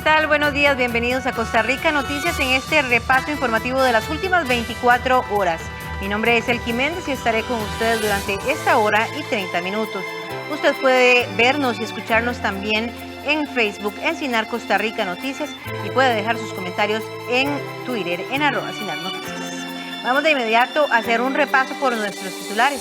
tal? Buenos días, bienvenidos a Costa Rica Noticias en este repaso informativo de las últimas 24 horas. Mi nombre es Elki Méndez y estaré con ustedes durante esta hora y 30 minutos. Usted puede vernos y escucharnos también en Facebook, en Cinar Costa Rica Noticias, y puede dejar sus comentarios en Twitter, en @CinarNoticias. Vamos de inmediato a hacer un repaso por nuestros titulares.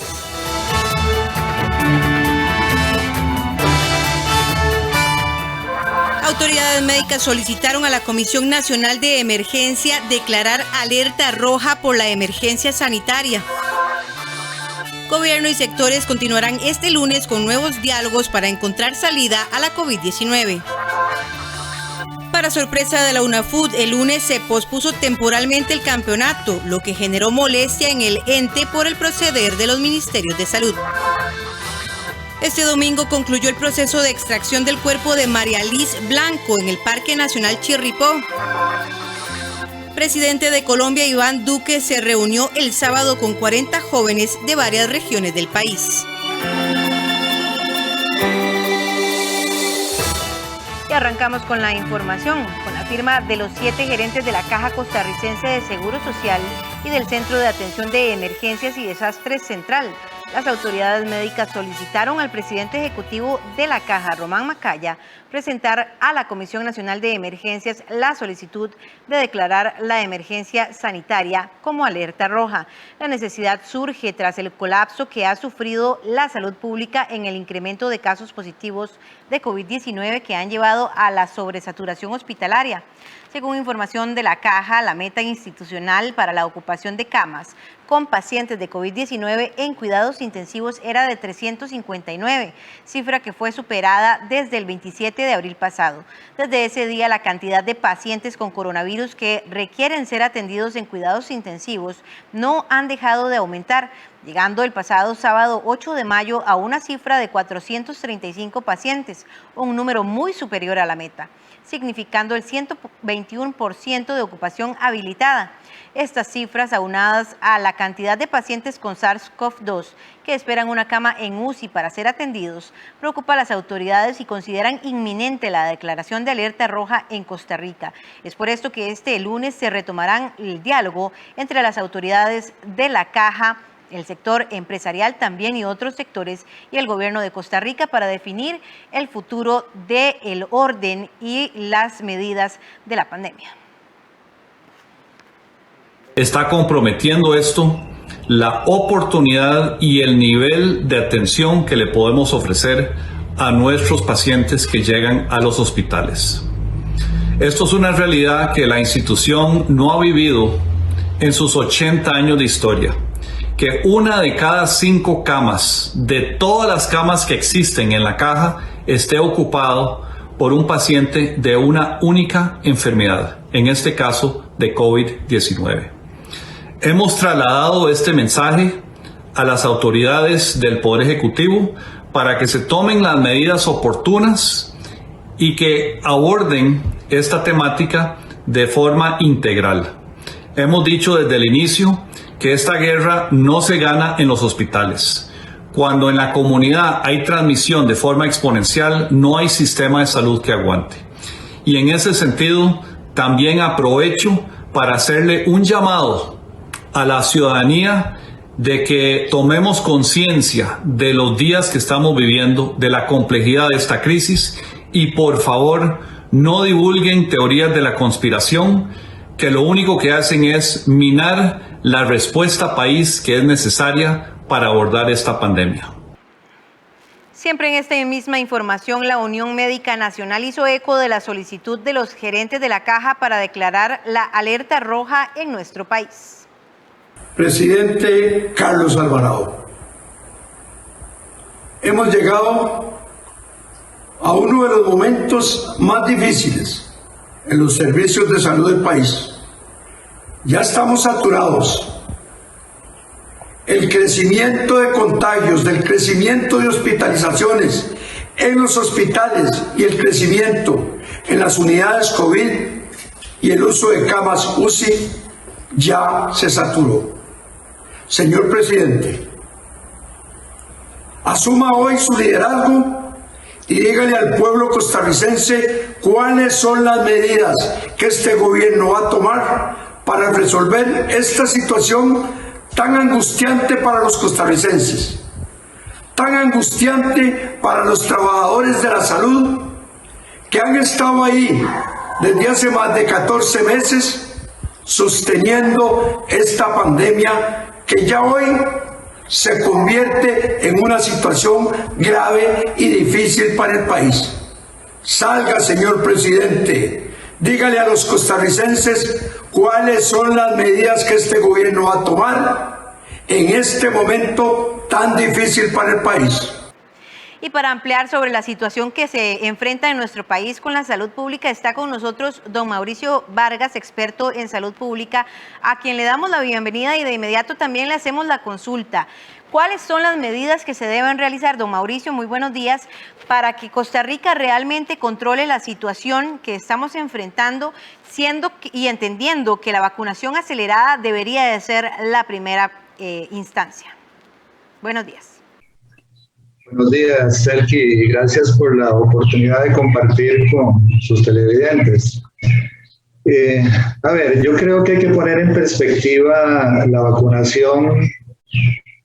Autoridades médicas solicitaron a la Comisión Nacional de Emergencia declarar alerta roja por la emergencia sanitaria. Gobierno y sectores continuarán este lunes con nuevos diálogos para encontrar salida a la COVID-19. Para sorpresa de la UNAFUT, el lunes se pospuso temporalmente el campeonato, lo que generó molestia en el ente por el proceder de los ministerios de salud. Este domingo concluyó el proceso de extracción del cuerpo de María Liz Blanco en el Parque Nacional Chirripó. Presidente de Colombia, Iván Duque, se reunió el sábado con 40 jóvenes de varias regiones del país. Y arrancamos con la información, con la firma de los 7 gerentes de la Caja Costarricense de Seguro Social y del Centro de Atención de Emergencias y Desastres Central. Las autoridades médicas solicitaron al presidente ejecutivo de la Caja, Román Macaya, presentar a la Comisión Nacional de Emergencias la solicitud de declarar la emergencia sanitaria como alerta roja. La necesidad surge tras el colapso que ha sufrido la salud pública en el incremento de casos positivos de COVID-19 que han llevado a la sobresaturación hospitalaria. Según información de la Caja, la meta institucional para la ocupación de camas con pacientes de COVID-19 en cuidados intensivos era de 359, cifra que fue superada desde el 27 de abril pasado. Desde ese día, la cantidad de pacientes con coronavirus que requieren ser atendidos en cuidados intensivos no han dejado de aumentar, llegando el pasado sábado 8 de mayo a una cifra de 435 pacientes, un número muy superior a la meta, significando el 121% de ocupación habilitada. Estas cifras, aunadas a la cantidad de pacientes con SARS-CoV-2 que esperan una cama en UCI para ser atendidos, preocupa a las autoridades y consideran inminente la declaración de alerta roja en Costa Rica. Es por esto que este lunes se retomarán el diálogo entre las autoridades de la Caja, el sector empresarial también y otros sectores y el gobierno de Costa Rica para definir el futuro del orden y las medidas de la pandemia. Está comprometiendo esto la oportunidad y el nivel de atención que le podemos ofrecer a nuestros pacientes que llegan a los hospitales. Esto es una realidad que la institución no ha vivido en sus 80 años de historia. Que 1 de cada 5 camas, de todas las camas que existen en la Caja, esté ocupado por un paciente de una única enfermedad, en este caso de COVID-19. Hemos trasladado este mensaje a las autoridades del Poder Ejecutivo para que se tomen las medidas oportunas y que aborden esta temática de forma integral. Hemos dicho desde el inicio que esta guerra no se gana en los hospitales. Cuando en la comunidad hay transmisión de forma exponencial, no hay sistema de salud que aguante. Y en ese sentido, también aprovecho para hacerle un llamado a la ciudadanía de que tomemos conciencia de los días que estamos viviendo, de la complejidad de esta crisis y por favor no divulguen teorías de la conspiración que lo único que hacen es minar la respuesta país que es necesaria para abordar esta pandemia. Siempre en esta misma información, la Unión Médica Nacional hizo eco de la solicitud de los gerentes de la Caja para declarar la alerta roja en nuestro país. Presidente Carlos Alvarado, hemos llegado a uno de los momentos más difíciles en los servicios de salud del país. Ya estamos saturados. El crecimiento de contagios, del crecimiento de hospitalizaciones en los hospitales y el crecimiento en las unidades COVID y el uso de camas UCI ya se saturó. Señor presidente, asuma hoy su liderazgo y dígale al pueblo costarricense cuáles son las medidas que este gobierno va a tomar para resolver esta situación tan angustiante para los costarricenses, tan angustiante para los trabajadores de la salud que han estado ahí desde hace más de 14 meses sosteniendo esta pandemia que ya hoy se convierte en una situación grave y difícil para el país. Salga, señor presidente, dígale a los costarricenses cuáles son las medidas que este gobierno va a tomar en este momento tan difícil para el país. Y para ampliar sobre la situación que se enfrenta en nuestro país con la salud pública, está con nosotros don Mauricio Vargas, experto en salud pública, a quien le damos la bienvenida y de inmediato también le hacemos la consulta. ¿Cuáles son las medidas que se deben realizar, don Mauricio? Muy buenos días, para que Costa Rica realmente controle la situación que estamos enfrentando, siendo y entendiendo que la vacunación acelerada debería de ser la primera instancia. Buenos días. Buenos días, Sergi, y gracias por la oportunidad de compartir con sus televidentes. A ver, yo creo que hay que poner en perspectiva la vacunación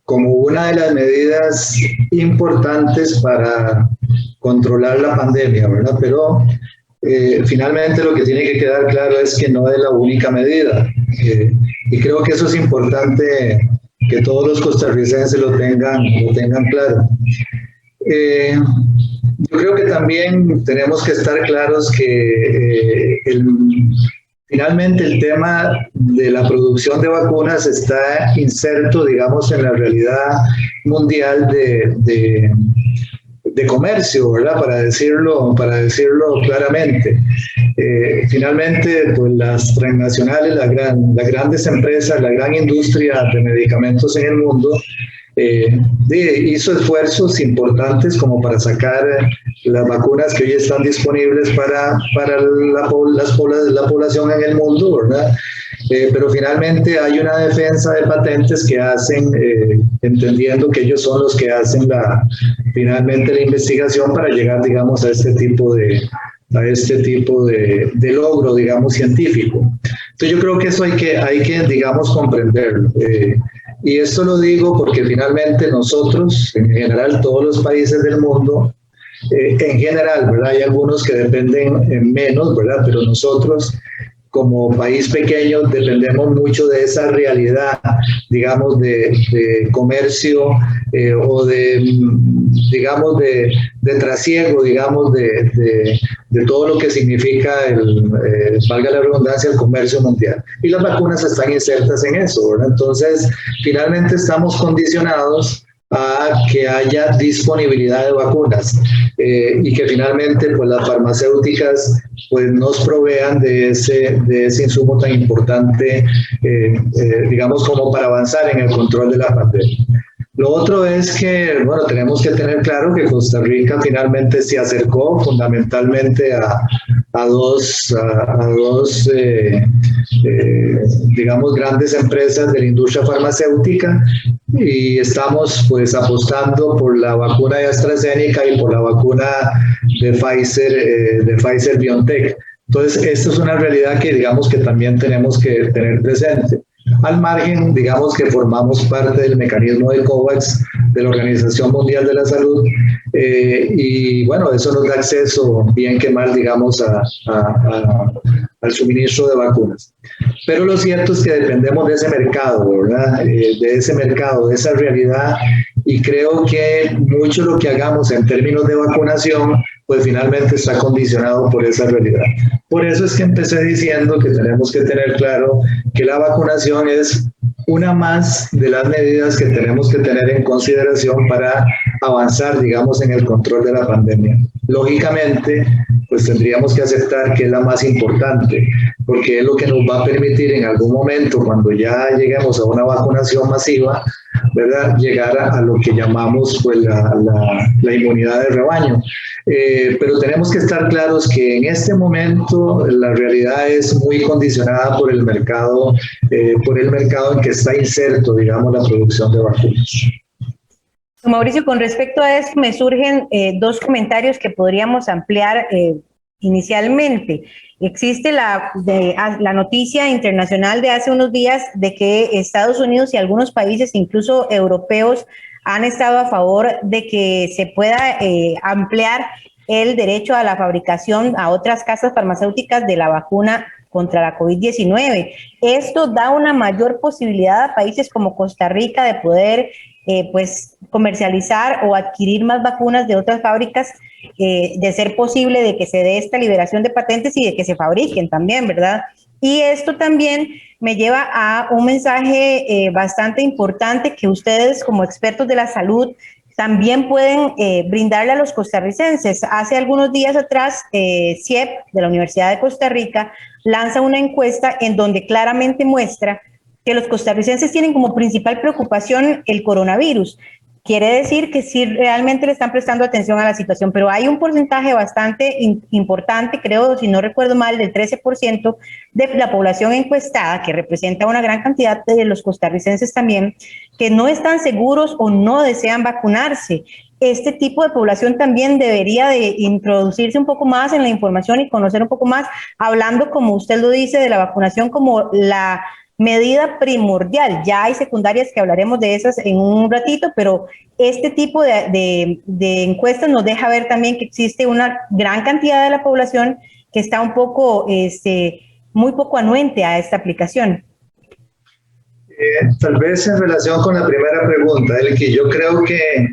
como una de las medidas importantes para controlar la pandemia, ¿verdad? Pero finalmente lo que tiene que quedar claro es que no es la única medida. Y creo que eso es importante que todos los costarricenses lo tengan claro. Yo creo que también tenemos que estar claros que finalmente el tema de la producción de vacunas está inserto, digamos, en la realidad mundial de comercio, ¿verdad? Para decirlo claramente. Finalmente, pues las transnacionales, las grandes empresas, la gran industria de medicamentos en el mundo hizo esfuerzos importantes como para sacar las vacunas que hoy están disponibles para la población en el mundo, ¿verdad? Pero finalmente hay una defensa de patentes que hacen, entendiendo que ellos son los que hacen finalmente la investigación para llegar, digamos, a este tipo de logro, digamos, científico. Entonces yo creo que eso hay que digamos, comprenderlo. Y esto lo digo porque finalmente nosotros, en general, todos los países del mundo, en general, ¿verdad? Hay algunos que dependen menos, ¿verdad? Pero nosotros, como país pequeño, dependemos mucho de esa realidad, digamos, de comercio o digamos, de trasiego, digamos, de todo lo que significa valga la redundancia, el comercio mundial. Y las vacunas están insertas en eso, ¿verdad? Entonces, finalmente estamos condicionados a que haya disponibilidad de vacunas y que finalmente pues las farmacéuticas pues nos provean de ese insumo tan importante digamos como para avanzar en el control de la pandemia. Lo otro es que, bueno, tenemos que tener claro que Costa Rica finalmente se acercó fundamentalmente a dos digamos, grandes empresas de la industria farmacéutica y estamos pues apostando por la vacuna de AstraZeneca y por la vacuna de Pfizer BioNTech. Entonces, esta es una realidad que digamos que también tenemos que tener presente. Al margen, digamos que formamos parte del mecanismo de COVAX de la Organización Mundial de la Salud y bueno, eso nos da acceso, bien que mal, digamos, al suministro de vacunas. Pero lo cierto es que dependemos de ese mercado, ¿verdad? De ese mercado, de esa realidad, y creo que mucho lo que hagamos en términos de vacunación pues finalmente está condicionado por esa realidad. Por eso es que empecé diciendo que tenemos que tener claro que la vacunación es una más de las medidas que tenemos que tener en consideración para avanzar, digamos, en el control de la pandemia. Lógicamente, pues tendríamos que aceptar que es la más importante, porque es lo que nos va a permitir en algún momento, cuando ya lleguemos a una vacunación masiva, ¿verdad?, llegar a lo que llamamos pues la inmunidad de rebaño. Pero tenemos que estar claros que en este momento la realidad es muy condicionada por el mercado en que está inserto, digamos, la producción de vacunas. Mauricio, con respecto a esto me surgen dos comentarios que podríamos ampliar inicialmente. Existe la noticia internacional de hace unos días de que Estados Unidos y algunos países, incluso europeos, han estado a favor de que se pueda ampliar el derecho a la fabricación a otras casas farmacéuticas de la vacuna contra la COVID-19. Esto da una mayor posibilidad a países como Costa Rica de poder pues comercializar o adquirir más vacunas de otras fábricas, de ser posible de que se dé esta liberación de patentes y de que se fabriquen también, ¿verdad? Y esto también me lleva a un mensaje bastante importante que ustedes como expertos de la salud también pueden brindarle a los costarricenses. Hace algunos días atrás, CIEP de la Universidad de Costa Rica lanza una encuesta en donde claramente muestra que los costarricenses tienen como principal preocupación el coronavirus. Quiere decir que sí realmente le están prestando atención a la situación, pero hay un porcentaje bastante importante, creo, si no recuerdo mal, del 13% de la población encuestada, que representa una gran cantidad de los costarricenses también, que no están seguros o no desean vacunarse. Este tipo de población también debería de introducirse un poco más en la información y conocer un poco más, hablando, como usted lo dice, de la vacunación como la medida primordial. Ya hay secundarias que hablaremos de esas en un ratito, pero este tipo de encuestas nos deja ver también que existe una gran cantidad de la población que está un poco, muy poco anuente a esta aplicación. Tal vez en relación con la primera pregunta, que yo creo que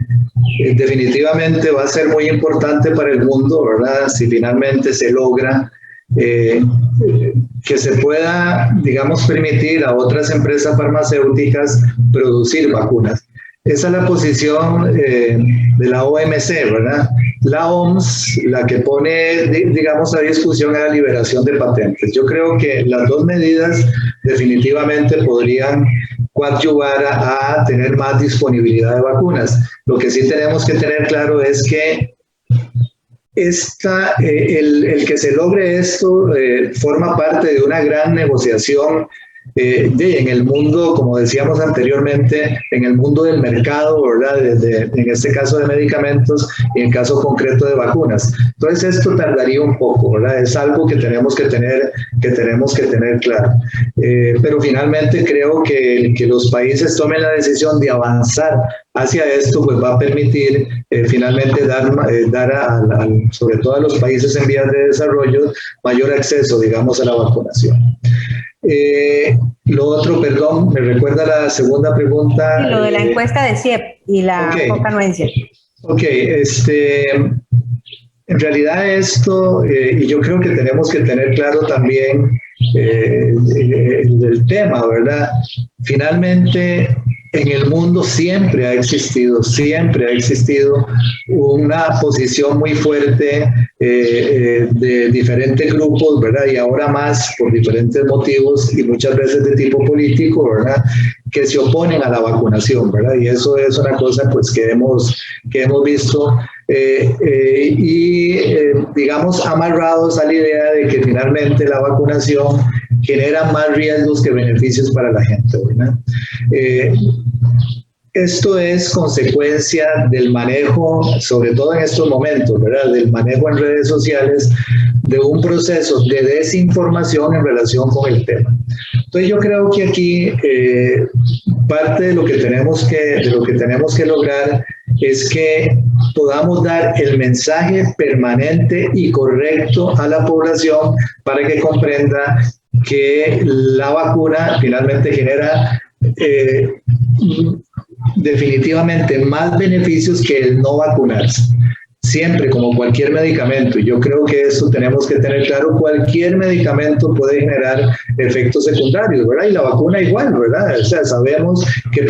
definitivamente va a ser muy importante para el mundo, ¿verdad? Si finalmente se logra que se pueda, digamos, permitir a otras empresas farmacéuticas producir vacunas. Esa es la posición de la OMC, ¿verdad? La OMS, la que pone, digamos, a discusión a la liberación de patentes. Yo creo que las dos medidas definitivamente podrían coadyuvar a tener más disponibilidad de vacunas. Lo que sí tenemos que tener claro es que el que se logre esto forma parte de una gran negociación en el mundo, como decíamos anteriormente, en el mundo del mercado, ¿verdad? En este caso de medicamentos y en el caso concreto de vacunas. Entonces esto tardaría un poco, ¿verdad? Es algo que tenemos que tener claro. Pero finalmente creo que los países tomen la decisión de avanzar hacia esto, pues va a permitir finalmente dar sobre todo a los países en vías de desarrollo mayor acceso, digamos, a la vacunación. Lo otro, perdón, ¿me recuerda la segunda pregunta? Lo de la encuesta de CIEP y la poca anuencia. Ok, en realidad esto, y yo creo que tenemos que tener claro también el tema, ¿verdad? Finalmente, en el mundo siempre ha existido una posición muy fuerte de diferentes grupos, ¿verdad? Y ahora más por diferentes motivos y muchas veces de tipo político, ¿verdad? Que se oponen a la vacunación, ¿verdad? Y eso es una cosa pues que hemos visto digamos amarrados a la idea de que finalmente la vacunación genera más riesgos que beneficios para la gente, ¿verdad? Esto es consecuencia del manejo, sobre todo en estos momentos, ¿verdad? Del manejo en redes sociales, de un proceso de desinformación en relación con el tema. Entonces yo creo que aquí parte de lo que tenemos que lograr es que podamos dar el mensaje permanente y correcto a la población para que comprenda que la vacuna finalmente genera definitivamente más beneficios que el no vacunarse. Siempre, como cualquier medicamento, y yo creo que eso tenemos que tener claro, cualquier medicamento puede generar efectos secundarios, ¿verdad? Y la vacuna igual, ¿verdad? O sea, sabemos que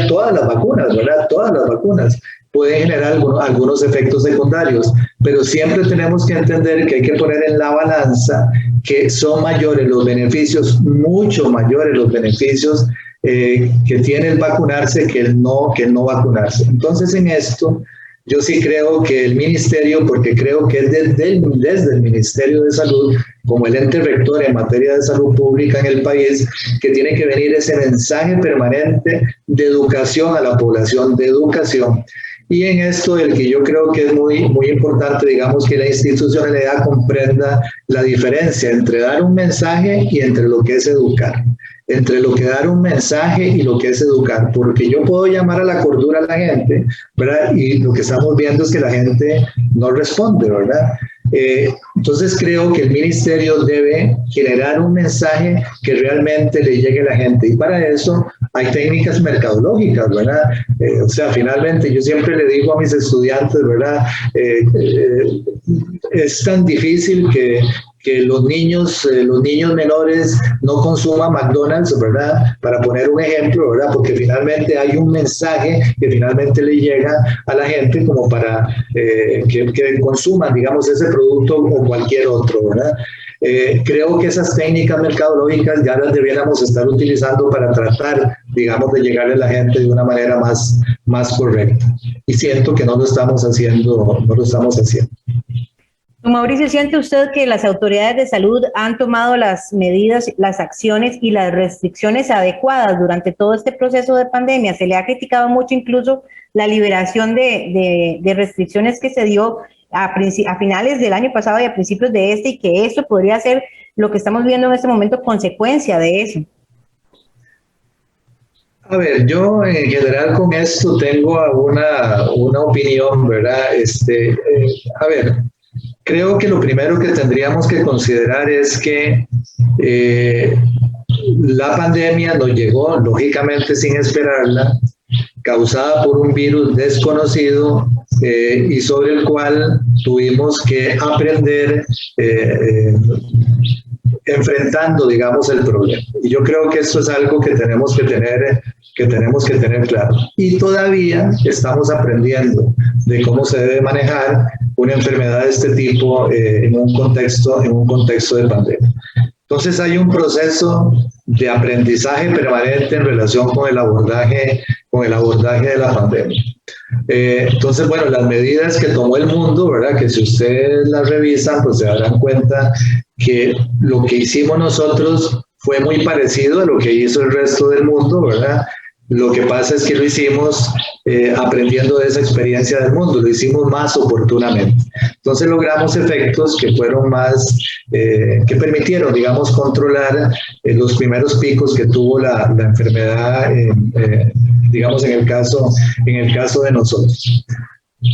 todas las vacunas, ¿verdad? Todas las vacunas pueden generar algunos efectos secundarios, pero siempre tenemos que entender que hay que poner en la balanza que son mayores los beneficios, mucho mayores los beneficios que tiene el vacunarse que el no vacunarse. Entonces, en esto, Yo sí creo que el ministerio, porque creo que es desde el Ministerio de Salud, como el ente rector en materia de salud pública en el país, que tiene que venir ese mensaje permanente de educación a la población, de educación. Y en esto el que yo creo que es muy, muy importante, digamos, que la institucionalidad comprenda la diferencia entre dar un mensaje y entre lo que es educar. Entre lo que dar un mensaje y lo que es educar, porque yo puedo llamar a la cordura a la gente, ¿verdad? Y lo que estamos viendo es que la gente no responde, ¿verdad? Entonces creo que el ministerio debe generar un mensaje que realmente le llegue a la gente, y para eso hay técnicas mercadológicas, ¿verdad? O sea, finalmente yo siempre le digo a mis estudiantes, ¿verdad? Es tan difícil que los niños menores no consuman McDonald's, ¿verdad? Para poner un ejemplo, ¿verdad? Porque finalmente hay un mensaje que finalmente le llega a la gente como para que consuman, digamos, ese producto o cualquier otro, ¿verdad? Creo que esas técnicas mercadológicas ya las debiéramos estar utilizando para tratar, digamos, de llegarle a la gente de una manera más correcta. Y siento que no lo estamos haciendo. Don Mauricio, ¿siente usted que las autoridades de salud han tomado las medidas, las acciones y las restricciones adecuadas durante todo este proceso de pandemia? Se le ha criticado mucho incluso la liberación de restricciones que se dio a finales del año pasado y a principios de este, y que esto podría ser lo que estamos viendo en este momento consecuencia de eso. A ver, yo en general con esto tengo una opinión, ¿verdad? A ver, creo que lo primero que tendríamos que considerar es que la pandemia nos llegó, lógicamente sin esperarla, causada por un virus desconocido y sobre el cual tuvimos que aprender enfrentando, digamos, el problema. Y yo creo que esto es algo que tenemos que tener claro. Y todavía estamos aprendiendo de cómo se debe manejar una enfermedad de este tipo en un contexto de pandemia. Entonces hay un proceso de aprendizaje permanente en relación con el abordaje de la pandemia. Entonces, bueno, las medidas que tomó el mundo, ¿verdad? Que si ustedes las revisan, pues se darán cuenta que lo que hicimos nosotros fue muy parecido a lo que hizo el resto del mundo, ¿verdad? Lo que pasa es que lo hicimos aprendiendo de esa experiencia del mundo, lo hicimos más oportunamente. Entonces logramos efectos que fueron más, que permitieron, digamos, controlar los primeros picos que tuvo la enfermedad, digamos, en el caso de nosotros.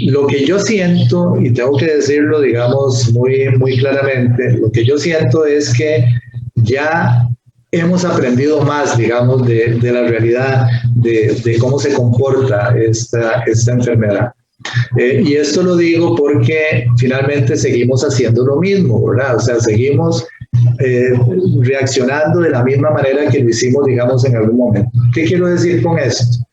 Lo que yo siento, y tengo que decirlo, digamos, muy, muy claramente, lo que yo siento es que ya hemos aprendido más, digamos, de la realidad, de cómo se comporta esta enfermedad. Y esto lo digo porque finalmente seguimos haciendo lo mismo, ¿verdad? O sea, seguimos reaccionando de la misma manera que lo hicimos, digamos, en algún momento. ¿Qué quiero decir con esto?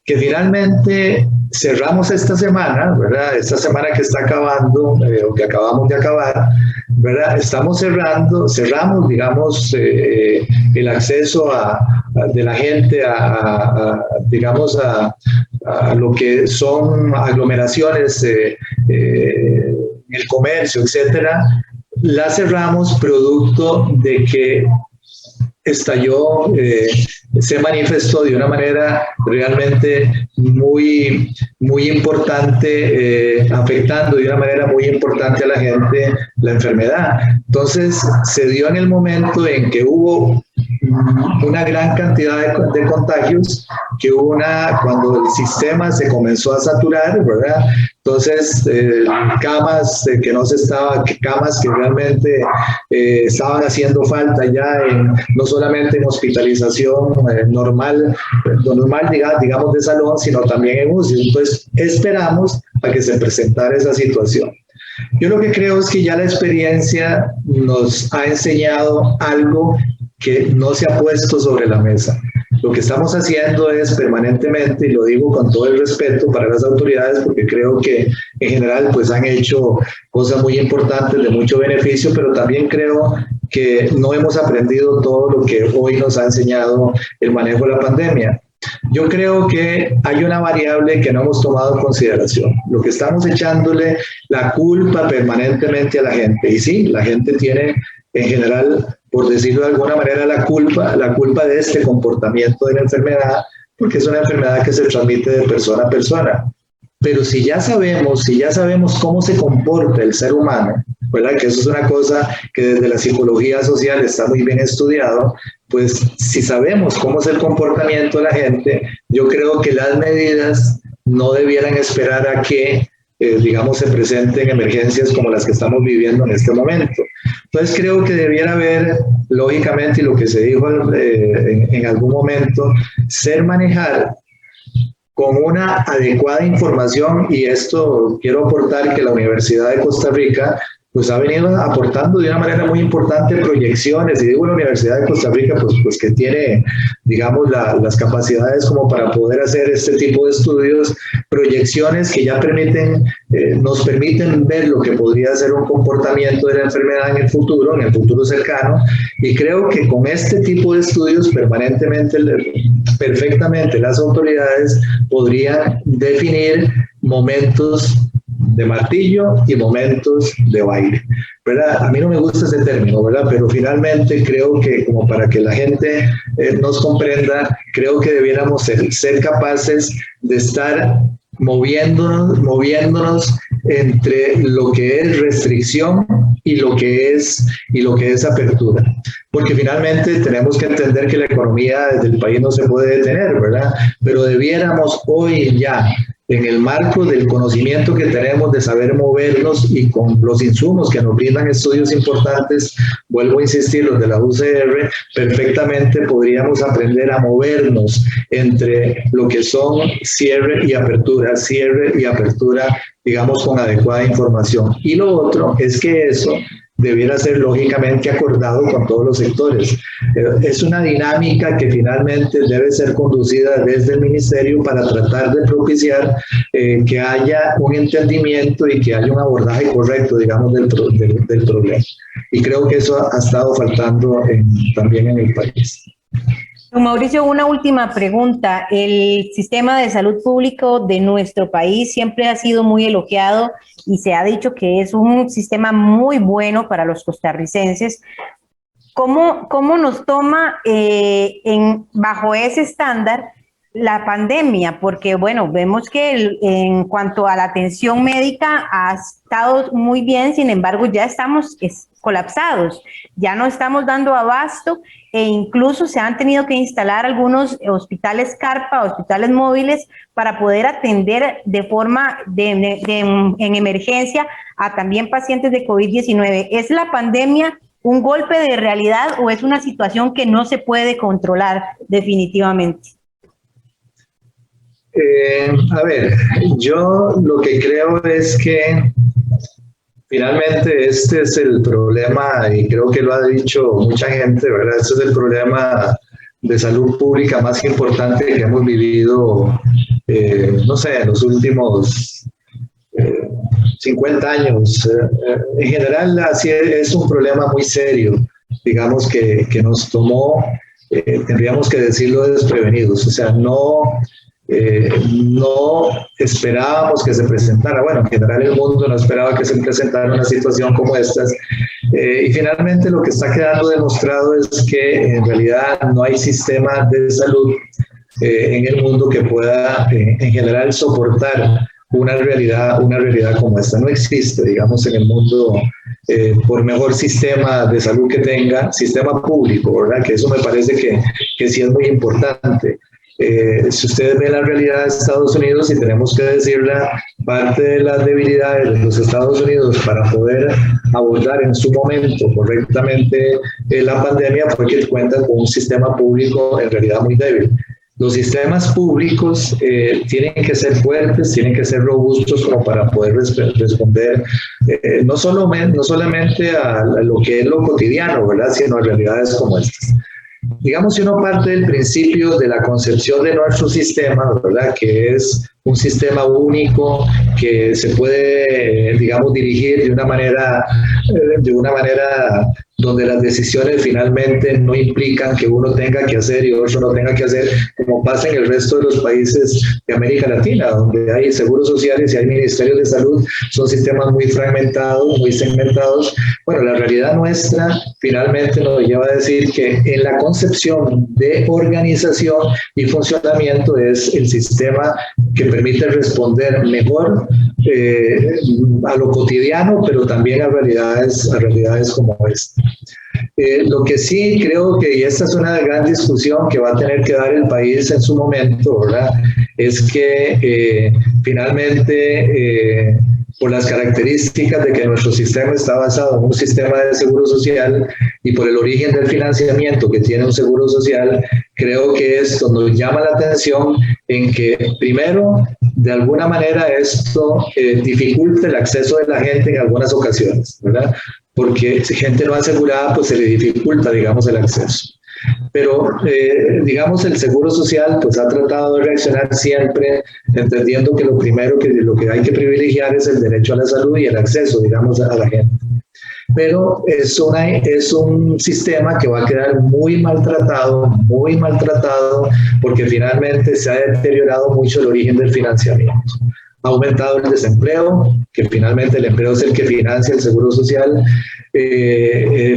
Que finalmente cerramos esta semana, ¿verdad? Esta semana que está acabando, o que acabamos de acabar, ¿verdad? Cerramos, digamos, el acceso de la gente digamos, a lo que son aglomeraciones, el comercio, etcétera. La cerramos producto de que estalló, se manifestó de una manera realmente muy, muy importante, afectando de una manera muy importante a la gente la enfermedad. Entonces, se dio en el momento en que hubo una gran cantidad de contagios, cuando el sistema se comenzó a saturar, ¿verdad? Entonces, camas que realmente estaban haciendo falta ya, no solamente en hospitalización normal, digamos, de salón, sino también en UCI. Entonces, esperamos a que se presentara esa situación. Yo lo que creo es que ya la experiencia nos ha enseñado algo que no se ha puesto sobre la mesa. Lo que estamos haciendo es permanentemente, y lo digo con todo el respeto para las autoridades, porque creo que en general pues han hecho cosas muy importantes de mucho beneficio, pero también creo que no hemos aprendido todo lo que hoy nos ha enseñado el manejo de la pandemia. Yo creo que hay una variable que no hemos tomado en consideración. Lo que estamos echándole la culpa permanentemente a la gente. Y sí, la gente tiene en general, por decirlo de alguna manera, la culpa de este comportamiento de la enfermedad, porque es una enfermedad que se transmite de persona a persona. Pero si ya sabemos cómo se comporta el ser humano, ¿verdad? Que eso es una cosa que desde la psicología social está muy bien estudiado, pues si sabemos cómo es el comportamiento de la gente, yo creo que las medidas no debieran esperar a que, digamos, se presenten emergencias como las que estamos viviendo en este momento. Entonces creo que debiera haber, lógicamente, y lo que se dijo en algún momento, manejar con una adecuada información, y esto quiero aportar que la Universidad de Costa Rica pues ha venido aportando de una manera muy importante proyecciones, y digo la Universidad de Costa Rica pues que tiene, digamos, las capacidades como para poder hacer este tipo de estudios, proyecciones que ya nos permiten ver lo que podría ser un comportamiento de la enfermedad en el futuro cercano, y creo que con este tipo de estudios perfectamente las autoridades podrían definir momentos de martillo y momentos de baile, ¿verdad? A mí no me gusta ese término, ¿verdad? Pero finalmente creo que, como para que la gente nos comprenda, creo que debiéramos ser capaces de estar moviéndonos entre lo que es restricción y lo que es apertura. Porque finalmente tenemos que entender que la economía del país no se puede detener, ¿verdad? Pero debiéramos hoy ya, en el marco del conocimiento que tenemos de saber movernos y con los insumos que nos brindan estudios importantes, vuelvo a insistir, los de la UCR, perfectamente podríamos aprender a movernos entre lo que son cierre y apertura, digamos, con adecuada información. Y lo otro es que eso debiera ser lógicamente acordado con todos los sectores. Es una dinámica que finalmente debe ser conducida desde el ministerio para tratar de propiciar que haya un entendimiento y que haya un abordaje correcto, digamos, del problema. Y creo que eso ha estado faltando también en el país. Don Mauricio, una última pregunta. El sistema de salud público de nuestro país siempre ha sido muy elogiado y se ha dicho que es un sistema muy bueno para los costarricenses. ¿Cómo nos toma bajo ese estándar la pandemia? Porque, bueno, vemos que en cuanto a la atención médica ha estado muy bien, sin embargo, ya estamos colapsados, ya no estamos dando abasto e incluso se han tenido que instalar algunos hospitales carpa, hospitales móviles para poder atender de forma en emergencia a también pacientes de COVID-19. ¿Es la pandemia un golpe de realidad o es una situación que no se puede controlar definitivamente? A ver, yo lo que creo es que finalmente este es el problema, y creo que lo ha dicho mucha gente, ¿verdad? Este es el problema de salud pública más importante que hemos vivido, no sé, en los últimos 50 años. En general, así es un problema muy serio, digamos, que nos tomó, tendríamos que decirlo, desprevenidos. O sea, no esperábamos que se presentara, bueno, en general el mundo no esperaba que se presentara una situación como estas, y finalmente lo que está quedando demostrado es que en realidad no hay sistema de salud en el mundo que pueda en general soportar una realidad como esta. No existe, digamos, en el mundo, por mejor sistema de salud que tenga, sistema público, ¿verdad? Que eso me parece que sí es muy importante. Si ustedes ven la realidad de Estados Unidos, y tenemos que decirla, parte de las debilidades de los Estados Unidos para poder abordar en su momento correctamente la pandemia fue que cuentan con un sistema público en realidad muy débil. Los sistemas públicos tienen que ser fuertes, tienen que ser robustos como para poder responder no solamente a lo que es lo cotidiano, ¿verdad? Sino a realidades como estas. Digamos, si uno parte del principio de la concepción de nuestro sistema, ¿verdad? Que es un sistema único que se puede, digamos, dirigir de una manera donde las decisiones finalmente no implican que uno tenga que hacer y otro no tenga que hacer, como pasa en el resto de los países de América Latina, donde hay seguros sociales y hay ministerios de salud, son sistemas muy fragmentados, muy segmentados. Bueno, la realidad nuestra finalmente nos lleva a decir que en la concepción de organización y funcionamiento es el sistema que permite responder mejor a lo cotidiano, pero también a realidades como esta. Lo que sí creo que, y esta es una gran discusión que va a tener que dar el país en su momento, ¿verdad?, es que finalmente, por las características de que nuestro sistema está basado en un sistema de seguro social y por el origen del financiamiento que tiene un seguro social, creo que esto nos llama la atención en que, primero, de alguna manera esto dificulta el acceso de la gente en algunas ocasiones, ¿verdad? Porque si gente no asegurada, pues se le dificulta, digamos, el acceso. Pero, digamos, el Seguro Social pues ha tratado de reaccionar siempre entendiendo que lo primero lo que hay que privilegiar es el derecho a la salud y el acceso, digamos, a la gente. Pero es un sistema que va a quedar muy maltratado, porque finalmente se ha deteriorado mucho el origen del financiamiento. Ha aumentado el desempleo, que finalmente el empleo es el que financia el Seguro Social.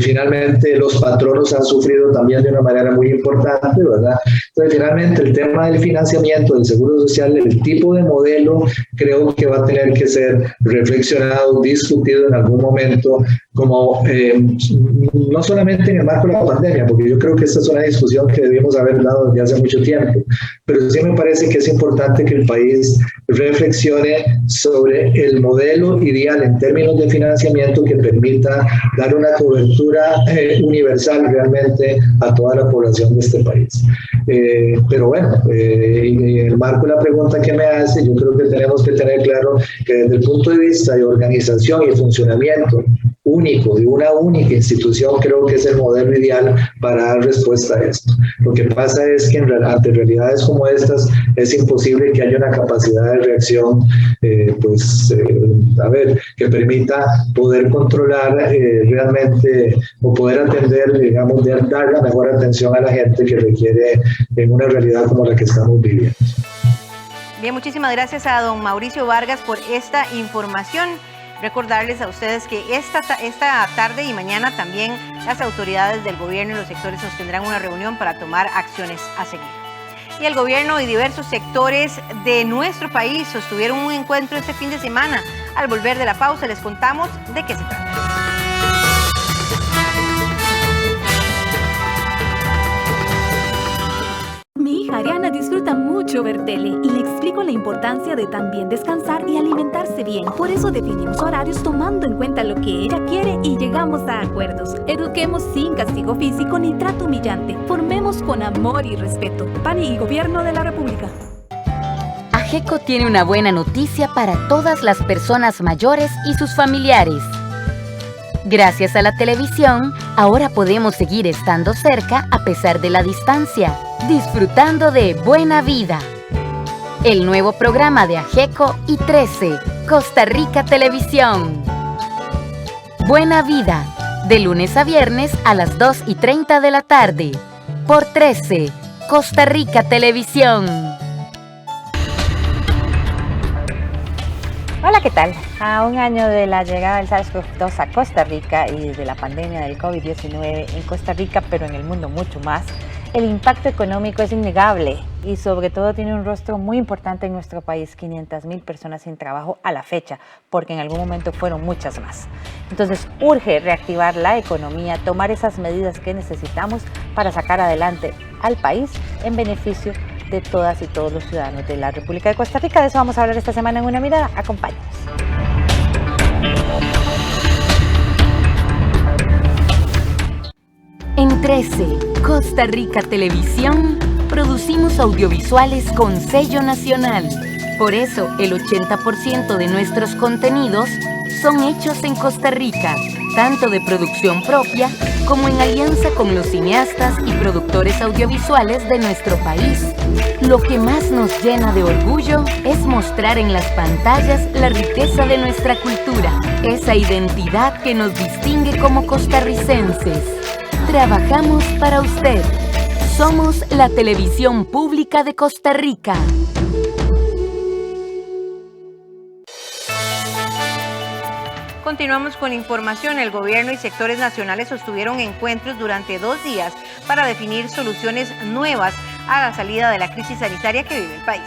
Finalmente los patronos han sufrido también de una manera muy importante, ¿verdad? Entonces finalmente el tema del financiamiento del Seguro Social, el tipo de modelo, creo que va a tener que ser reflexionado, discutido en algún momento, como no solamente en el marco de la pandemia, porque yo creo que esta es una discusión que debimos haber dado desde hace mucho tiempo, pero sí me parece que es importante que el país reflexione sobre el modelo ideal en términos de financiamiento que permita dar una cobertura universal realmente a toda la población de este país. Pero bueno, en el marco de la pregunta que me hace, yo creo que tenemos que tener claro que desde el punto de vista de organización y funcionamiento único, de una única institución, creo que es el modelo ideal para dar respuesta a esto. Lo que pasa es que ante realidades como estas es imposible que haya una capacidad de reacción que permita poder controlar realmente o poder atender, digamos, dar la mejor atención a la gente que requiere en una realidad como la que estamos viviendo. Bien, muchísimas gracias a don Mauricio Vargas por esta información. Recordarles a ustedes que esta tarde y mañana también las autoridades del gobierno y los sectores sostendrán una reunión para tomar acciones a seguir. Y el gobierno y diversos sectores de nuestro país sostuvieron un encuentro este fin de semana. Al volver de la pausa les contamos de qué se trata. Mi hija Ariana disfruta mucho ver tele y le explico la importancia de también descansar y alimentarse bien. Por eso definimos horarios tomando en cuenta lo que ella quiere y llegamos a acuerdos. Eduquemos sin castigo físico ni trato humillante. Formemos con amor y respeto. PAN y Gobierno de la República. AGECO tiene una buena noticia para todas las personas mayores y sus familiares. Gracias a la televisión, ahora podemos seguir estando cerca a pesar de la distancia, disfrutando de Buena Vida. El nuevo programa de AGECO y 13, Costa Rica Televisión. Buena Vida, de lunes a viernes a las 2:30 de la tarde, por 13, Costa Rica Televisión. Hola, ¿qué tal? A un año de la llegada del SARS-CoV-2 a Costa Rica y de la pandemia del COVID-19 en Costa Rica, pero en el mundo mucho más, el impacto económico es innegable y sobre todo tiene un rostro muy importante en nuestro país, 500,000 personas sin trabajo a la fecha, porque en algún momento fueron muchas más. Entonces urge reactivar la economía, tomar esas medidas que necesitamos para sacar adelante al país en beneficio de todas y todos los ciudadanos de la República de Costa Rica. De eso vamos a hablar esta semana en Una Mirada. Acompáñanos. En 13, Costa Rica Televisión, producimos audiovisuales con sello nacional. Por eso, el 80% de nuestros contenidos son hechos en Costa Rica, tanto de producción propia como en alianza con los cineastas y productores audiovisuales de nuestro país. Lo que más nos llena de orgullo es mostrar en las pantallas la riqueza de nuestra cultura, esa identidad que nos distingue como costarricenses. Trabajamos para usted. Somos la televisión pública de Costa Rica. Continuamos con información. El gobierno y sectores nacionales sostuvieron encuentros durante 2 días para definir soluciones nuevas a la salida de la crisis sanitaria que vive el país.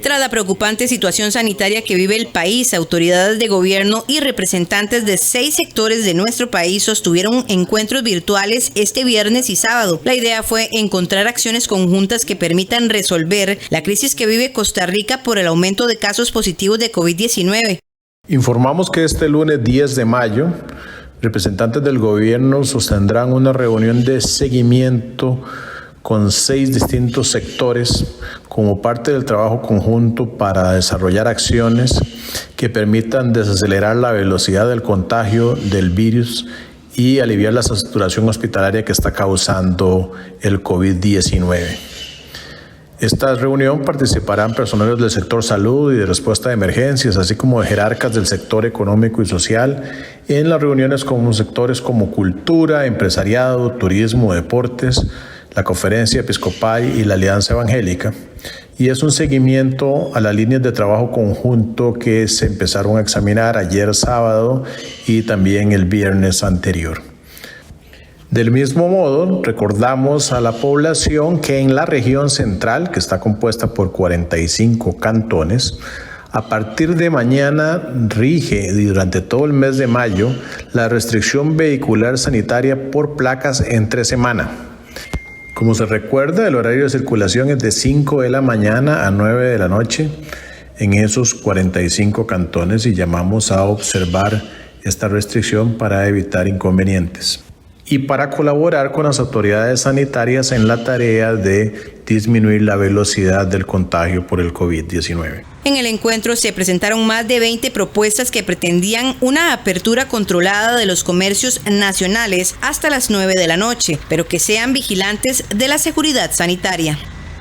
Tras la preocupante situación sanitaria que vive el país, autoridades de gobierno y representantes de 6 sectores de nuestro país sostuvieron encuentros virtuales este viernes y sábado. La idea fue encontrar acciones conjuntas que permitan resolver la crisis que vive Costa Rica por el aumento de casos positivos de COVID-19. Informamos que este lunes 10 de mayo, representantes del gobierno sostendrán una reunión de seguimiento con 6 distintos sectores como parte del trabajo conjunto para desarrollar acciones que permitan desacelerar la velocidad del contagio del virus y aliviar la saturación hospitalaria que está causando el COVID-19. Esta reunión participarán personeros del sector salud y de respuesta de emergencias, así como de jerarcas del sector económico y social, en las reuniones con sectores como cultura, empresariado, turismo, deportes, la Conferencia Episcopal y la Alianza Evangélica. Y es un seguimiento a las líneas de trabajo conjunto que se empezaron a examinar ayer sábado y también el viernes anterior. Del mismo modo, recordamos a la población que en la región central, que está compuesta por 45 cantones, a partir de mañana rige y durante todo el mes de mayo la restricción vehicular sanitaria por placas entre semana. Como se recuerda, el horario de circulación es de 5 de la mañana a 9 de la noche en esos 45 cantones y llamamos a observar esta restricción para evitar inconvenientes y para colaborar con las autoridades sanitarias en la tarea de disminuir la velocidad del contagio por el COVID-19. En el encuentro se presentaron más de 20 propuestas que pretendían una apertura controlada de los comercios nacionales hasta las 9 de la noche, pero que sean vigilantes de la seguridad sanitaria.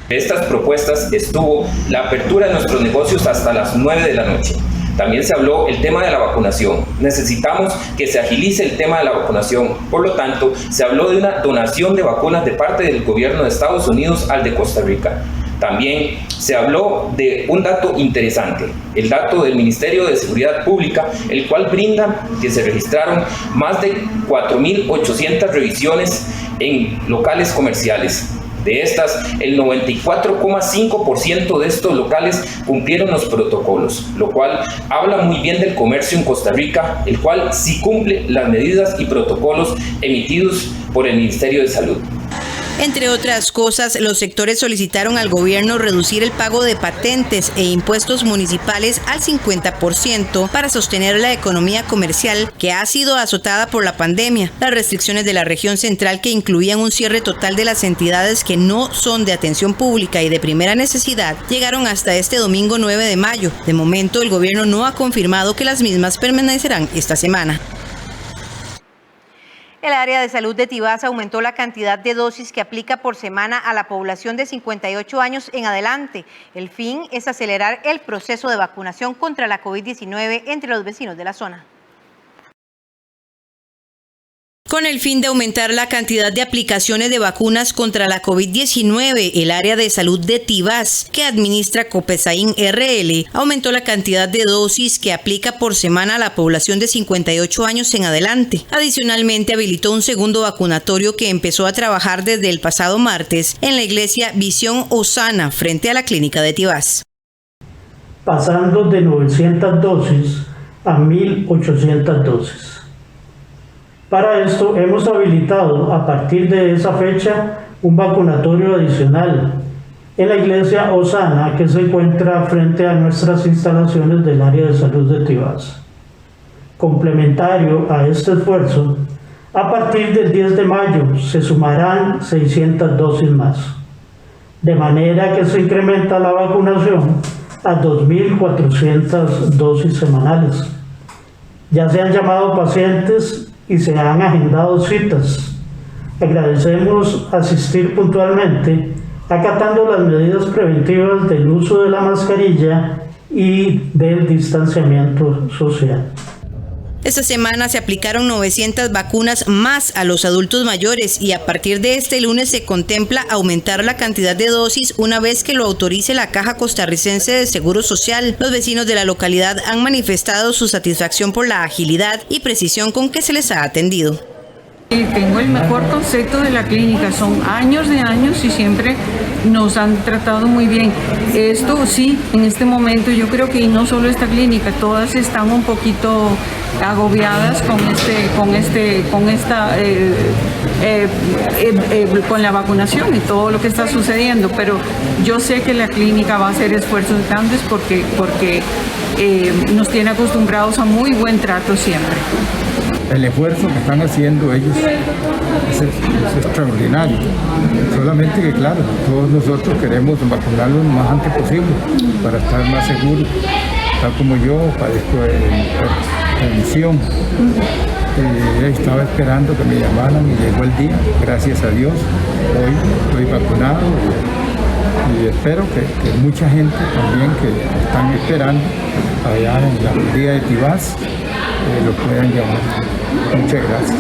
Estas propuestas estuvo la apertura de nuestros negocios hasta las 9 de la noche. También se habló el tema de la vacunación. Necesitamos que se agilice el tema de la vacunación. Por lo tanto, se habló de una donación de vacunas de parte del gobierno de Estados Unidos al de Costa Rica. También se habló de un dato interesante, el dato del Ministerio de Seguridad Pública, el cual brinda que se registraron más de 4.800 revisiones en locales comerciales. De estas, el 94,5% de estos locales cumplieron los protocolos, lo cual habla muy bien del comercio en Costa Rica, el cual sí cumple las medidas y protocolos emitidos por el Ministerio de Salud. Entre otras cosas, los sectores solicitaron al gobierno reducir el pago de patentes e impuestos municipales al 50% para sostener la economía comercial que ha sido azotada por la pandemia. Las restricciones de la región central, que incluían un cierre total de las entidades que no son de atención pública y de primera necesidad, llegaron hasta este domingo 9 de mayo. De momento, el gobierno no ha confirmado que las mismas permanecerán esta semana. El área de salud de Tibás aumentó la cantidad de dosis que aplica por semana a la población de 58 años en adelante. El fin es acelerar el proceso de vacunación contra la COVID-19 entre los vecinos de la zona. Con el fin de aumentar la cantidad de aplicaciones de vacunas contra la COVID-19, el área de salud de Tibás, que administra Copesain RL, aumentó la cantidad de dosis que aplica por semana a la población de 58 años en adelante. Adicionalmente, habilitó un segundo vacunatorio que empezó a trabajar desde el pasado martes en la iglesia Visión Osana, frente a la clínica de Tibás. Pasando de 900 dosis a 1.800 dosis. Para esto hemos habilitado a partir de esa fecha un vacunatorio adicional en la iglesia Osana, que se encuentra frente a nuestras instalaciones del área de salud de Tibás. Complementario a este esfuerzo, a partir del 10 de mayo se sumarán 600 dosis más, de manera que se incrementa la vacunación a 2.400 dosis semanales. Ya se han llamado pacientes y se han agendado citas Agradecemos asistir puntualmente, acatando las medidas preventivas del uso de la mascarilla y del distanciamiento social. Esta semana se aplicaron 900 vacunas más a los adultos mayores y a partir de este lunes se contempla aumentar la cantidad de dosis una vez que lo autorice la Caja Costarricense de Seguro Social. Los vecinos de la localidad han manifestado su satisfacción por la agilidad y precisión con que se les ha atendido. Tengo el mejor concepto de la clínica, son años de años y siempre nos han tratado muy bien. Esto sí, en este momento yo creo que no solo esta clínica, todas están un poquito agobiadas con la vacunación y todo lo que está sucediendo, pero yo sé que la clínica va a hacer esfuerzos grandes porque nos tiene acostumbrados a muy buen trato siempre. El esfuerzo que están haciendo ellos es extraordinario. Solamente que, claro, todos nosotros queremos vacunarlos lo más antes posible para estar más seguros. Tal como yo padezco de hipertensión. Estaba esperando que me llamaran y llegó el día. Gracias a Dios, hoy estoy vacunado y espero que mucha gente también que están esperando allá en la alcaldía de Tibás lo puedan llamar. Muchas gracias.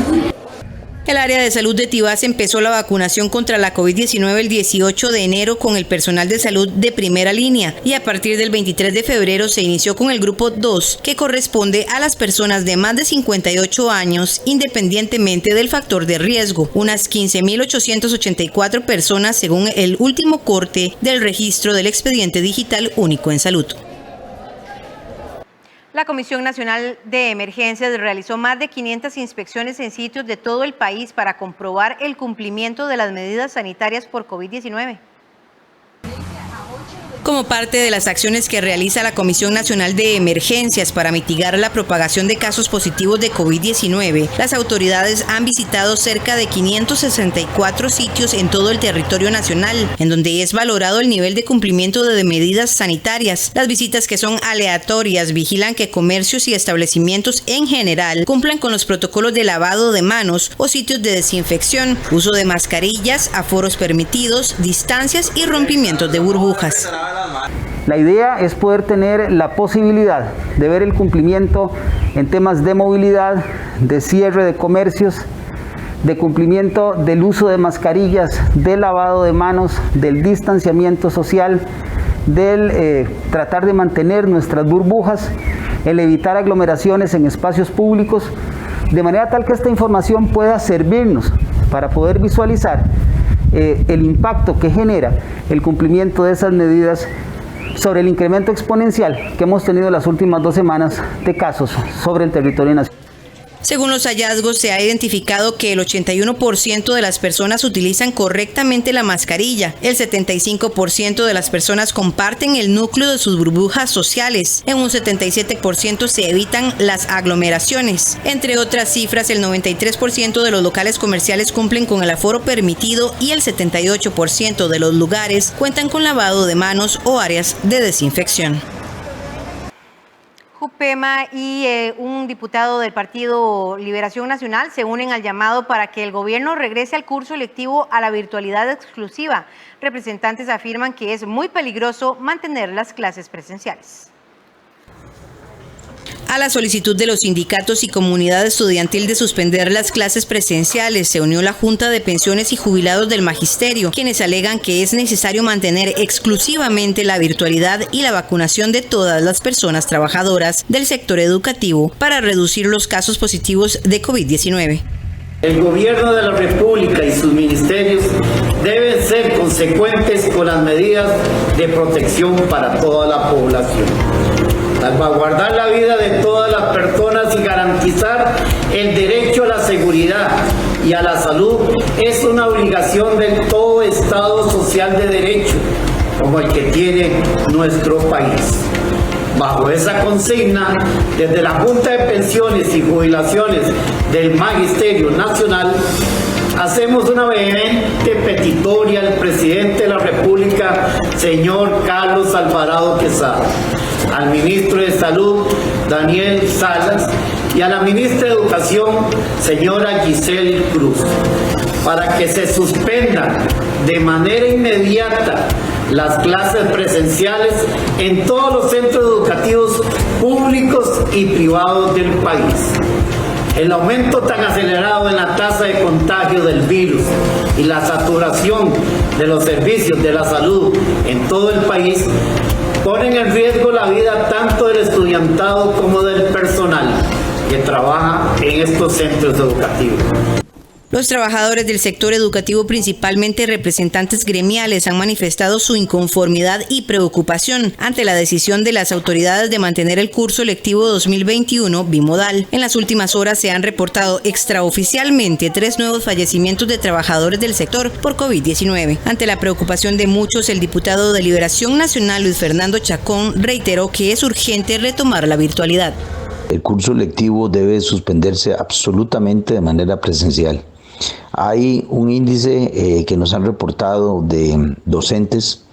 El área de salud de Tibás empezó la vacunación contra la COVID-19 el 18 de enero con el personal de salud de primera línea y a partir del 23 de febrero se inició con el grupo 2, que corresponde a las personas de más de 58 años independientemente del factor de riesgo, unas 15.884 personas según el último corte del registro del expediente digital único en salud. La Comisión Nacional de Emergencias realizó más de 500 inspecciones en sitios de todo el país para comprobar el cumplimiento de las medidas sanitarias por COVID-19. Como parte de las acciones que realiza la Comisión Nacional de Emergencias para mitigar la propagación de casos positivos de COVID-19, las autoridades han visitado cerca de 564 sitios en todo el territorio nacional, en donde es valorado el nivel de cumplimiento de medidas sanitarias. Las visitas, que son aleatorias, vigilan que comercios y establecimientos en general cumplan con los protocolos de lavado de manos o sitios de desinfección, uso de mascarillas, aforos permitidos, distancias y rompimientos de burbujas. La idea es poder tener la posibilidad de ver el cumplimiento en temas de movilidad, de cierre de comercios, de cumplimiento del uso de mascarillas, del lavado de manos, del distanciamiento social, del tratar de mantener nuestras burbujas, el evitar aglomeraciones en espacios públicos, de manera tal que esta información pueda servirnos para poder visualizar el impacto que genera el cumplimiento de esas medidas sobre el incremento exponencial que hemos tenido las últimas 2 semanas de casos sobre el territorio nacional. Según los hallazgos, se ha identificado que el 81% de las personas utilizan correctamente la mascarilla, el 75% de las personas comparten el núcleo de sus burbujas sociales, en un 77% se evitan las aglomeraciones. Entre otras cifras, el 93% de los locales comerciales cumplen con el aforo permitido y el 78% de los lugares cuentan con lavado de manos o áreas de desinfección. JUPEMA y un diputado del Partido Liberación Nacional se unen al llamado para que el gobierno regrese al curso lectivo a la virtualidad exclusiva. Representantes afirman que es muy peligroso mantener las clases presenciales. A la solicitud de los sindicatos y comunidad estudiantil de suspender las clases presenciales, se unió la Junta de Pensiones y Jubilados del Magisterio, quienes alegan que es necesario mantener exclusivamente la virtualidad y la vacunación de todas las personas trabajadoras del sector educativo para reducir los casos positivos de COVID-19. El gobierno de la República y sus ministerios deben ser consecuentes con las medidas de protección para toda la población. Salvaguardar la vida de todas las personas y garantizar el derecho a la seguridad y a la salud es una obligación de todo Estado social de derecho, como el que tiene nuestro país. Bajo esa consigna, desde la Junta de Pensiones y Jubilaciones del Magisterio Nacional, hacemos una vehemente petitoria al presidente de la República, señor Carlos Alvarado Quesada, al ministro de Salud, Daniel Salas, y a la ministra de Educación, señora Giselle Cruz, para que se suspendan de manera inmediata las clases presenciales en todos los centros educativos públicos y privados del país. El aumento tan acelerado en la tasa de contagio del virus y la saturación de los servicios de la salud en todo el país ponen en riesgo la vida tanto del estudiantado como del personal que trabaja en estos centros educativos. Los trabajadores del sector educativo, principalmente representantes gremiales, han manifestado su inconformidad y preocupación ante la decisión de las autoridades de mantener el curso lectivo 2021 bimodal. En las últimas horas se han reportado extraoficialmente 3 nuevos fallecimientos de trabajadores del sector por COVID-19. Ante la preocupación de muchos, el diputado de Liberación Nacional, Luis Fernando Chacón, reiteró que es urgente retomar la virtualidad. El curso lectivo debe suspenderse absolutamente de manera presencial. Hay un índice que nos han reportado de docentes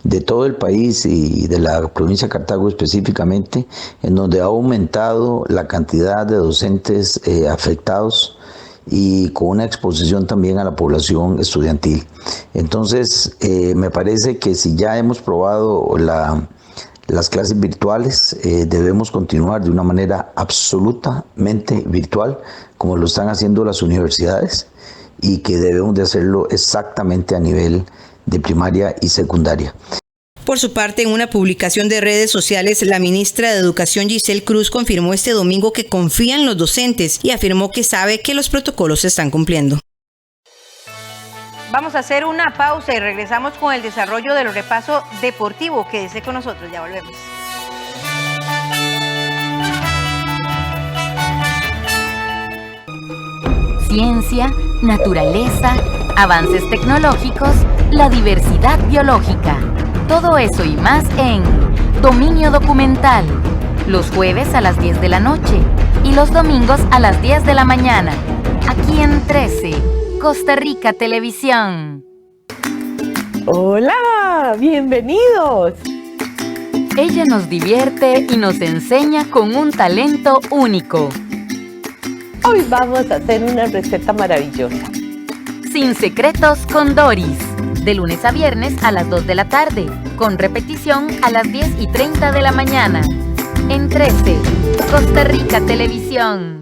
de todo el país y de la provincia de Cartago específicamente, en donde ha aumentado la cantidad de docentes afectados y con una exposición también a la población estudiantil. Entonces, me parece que si ya hemos probado las clases virtuales, debemos continuar de una manera absolutamente virtual, como lo están haciendo las universidades, y que debemos de hacerlo exactamente a nivel de primaria y secundaria. Por su parte, en una publicación de redes sociales, la ministra de Educación, Giselle Cruz, confirmó este domingo que confía en los docentes y afirmó que sabe que los protocolos se están cumpliendo. Vamos a hacer una pausa y regresamos con el desarrollo del repaso deportivo. Quédese con nosotros, ya volvemos. Ciencia, naturaleza, avances tecnológicos, la diversidad biológica. Todo eso y más en Dominio Documental. Los jueves a las 10 de la noche y los domingos a las 10 de la mañana. Aquí en 13, Costa Rica Televisión. ¡Hola! ¡Bienvenidos! Ella nos divierte y nos enseña con un talento único. Hoy vamos a hacer una receta maravillosa. Sin secretos con Doris. De lunes a viernes a las 2 de la tarde. Con repetición a las 10:30 de la mañana. En 13, Costa Rica Televisión.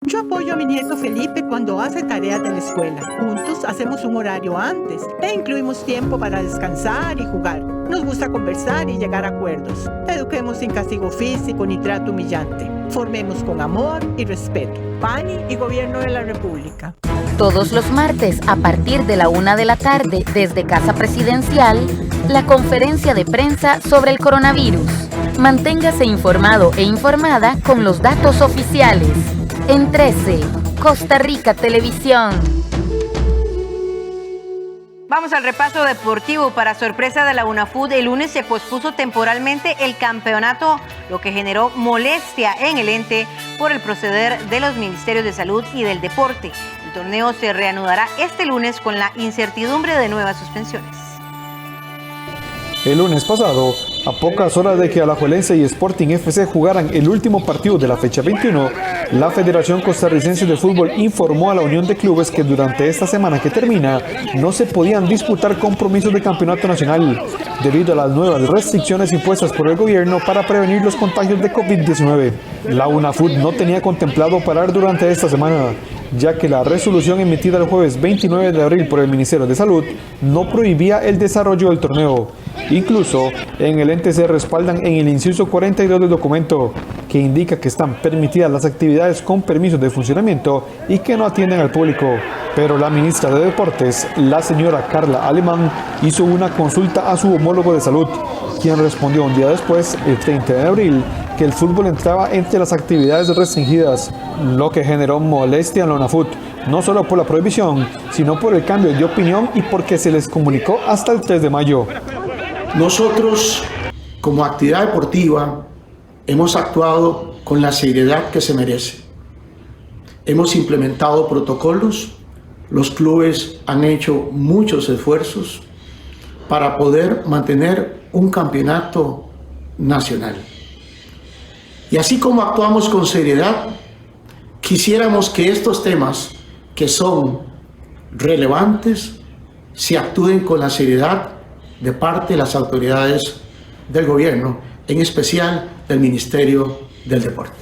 Yo apoyo a mi nieto Felipe cuando hace tareas de la escuela. Juntos hacemos un horario antes e incluimos tiempo para descansar y jugar. Nos gusta conversar y llegar a acuerdos. Eduquemos sin castigo físico ni trato humillante. Formemos con amor y respeto. PANI y Gobierno de la República. Todos los martes a partir de la 1 de la tarde desde Casa Presidencial, la conferencia de prensa sobre el coronavirus. Manténgase informado e informada con los datos oficiales. En 13, Costa Rica Televisión. Vamos al repaso deportivo. Para sorpresa de la UNAFUT, el lunes se pospuso temporalmente el campeonato, lo que generó molestia en el ente por el proceder de los Ministerios de Salud y del Deporte. El torneo se reanudará este lunes con la incertidumbre de nuevas suspensiones. El lunes pasado, a pocas horas de que Alajuelense y Sporting FC jugaran el último partido de la fecha 21, la Federación Costarricense de Fútbol informó a la Unión de Clubes que durante esta semana que termina no se podían disputar compromisos de campeonato nacional debido a las nuevas restricciones impuestas por el gobierno para prevenir los contagios de COVID-19. La UNAFUT no tenía contemplado parar durante esta semana, ya que la resolución emitida el jueves 29 de abril por el Ministerio de Salud no prohibía el desarrollo del torneo. Incluso, en el ente se respaldan en el inciso 42 del documento, que indica que están permitidas las actividades con permisos de funcionamiento y que no atienden al público. Pero la ministra de Deportes, la señora Carla Alemán, hizo una consulta a su homólogo de salud, quien respondió un día después, el 30 de abril, que el fútbol entraba entre las actividades restringidas, lo que generó molestia en la UNAFUT, no solo por la prohibición, sino por el cambio de opinión y porque se les comunicó hasta el 3 de mayo. Nosotros, como actividad deportiva, hemos actuado con la seriedad que se merece. Hemos implementado protocolos, los clubes han hecho muchos esfuerzos para poder mantener un campeonato nacional. Y así como actuamos con seriedad, quisiéramos que estos temas que son relevantes se actúen con la seriedad de parte de las autoridades del gobierno, en especial del Ministerio del Deporte.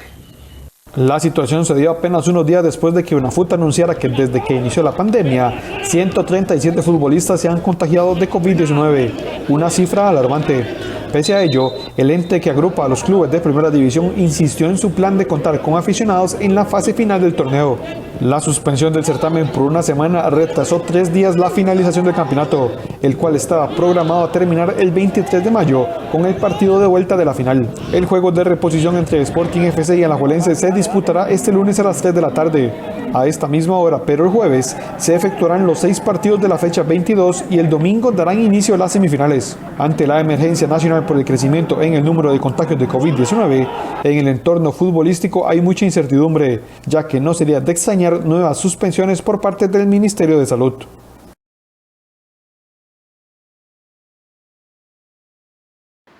La situación se dio apenas unos días después de que UNAFUT anunciara que desde que inició la pandemia, 137 futbolistas se han contagiado de COVID-19, una cifra alarmante. Pese a ello, el ente que agrupa a los clubes de primera división insistió en su plan de contar con aficionados en la fase final del torneo. La suspensión del certamen por una semana retrasó 3 días la finalización del campeonato, el cual estaba programado a terminar el 23 de mayo con el partido de vuelta de la final. El juego de reposición entre Sporting FC y Alajuelense se disputará este lunes a las 3 de la tarde. A esta misma hora, pero el jueves, se efectuarán los 6 partidos de la fecha 22 y el domingo darán inicio a las semifinales. Ante la emergencia nacional por el crecimiento en el número de contagios de COVID-19, en el entorno futbolístico hay mucha incertidumbre, ya que no sería de extrañar nuevas suspensiones por parte del Ministerio de Salud.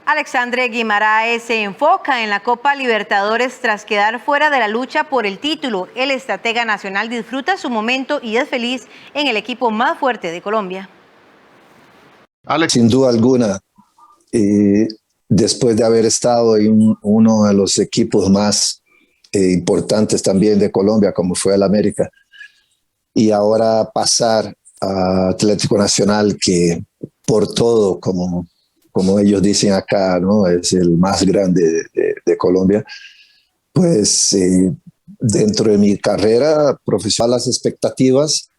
Alexandre Guimaraes se enfoca en la Copa Libertadores tras quedar fuera de la lucha por el título. El estratega nacional disfruta su momento y es feliz en el equipo más fuerte de Colombia. Alex, sin duda alguna, después de haber estado en uno de los equipos más importantes también de Colombia, como fue el América, y ahora pasar a Atlético Nacional, que por todo, como ellos dicen acá, ¿no?, es el más grande de Colombia, pues dentro de mi carrera profesional las expectativas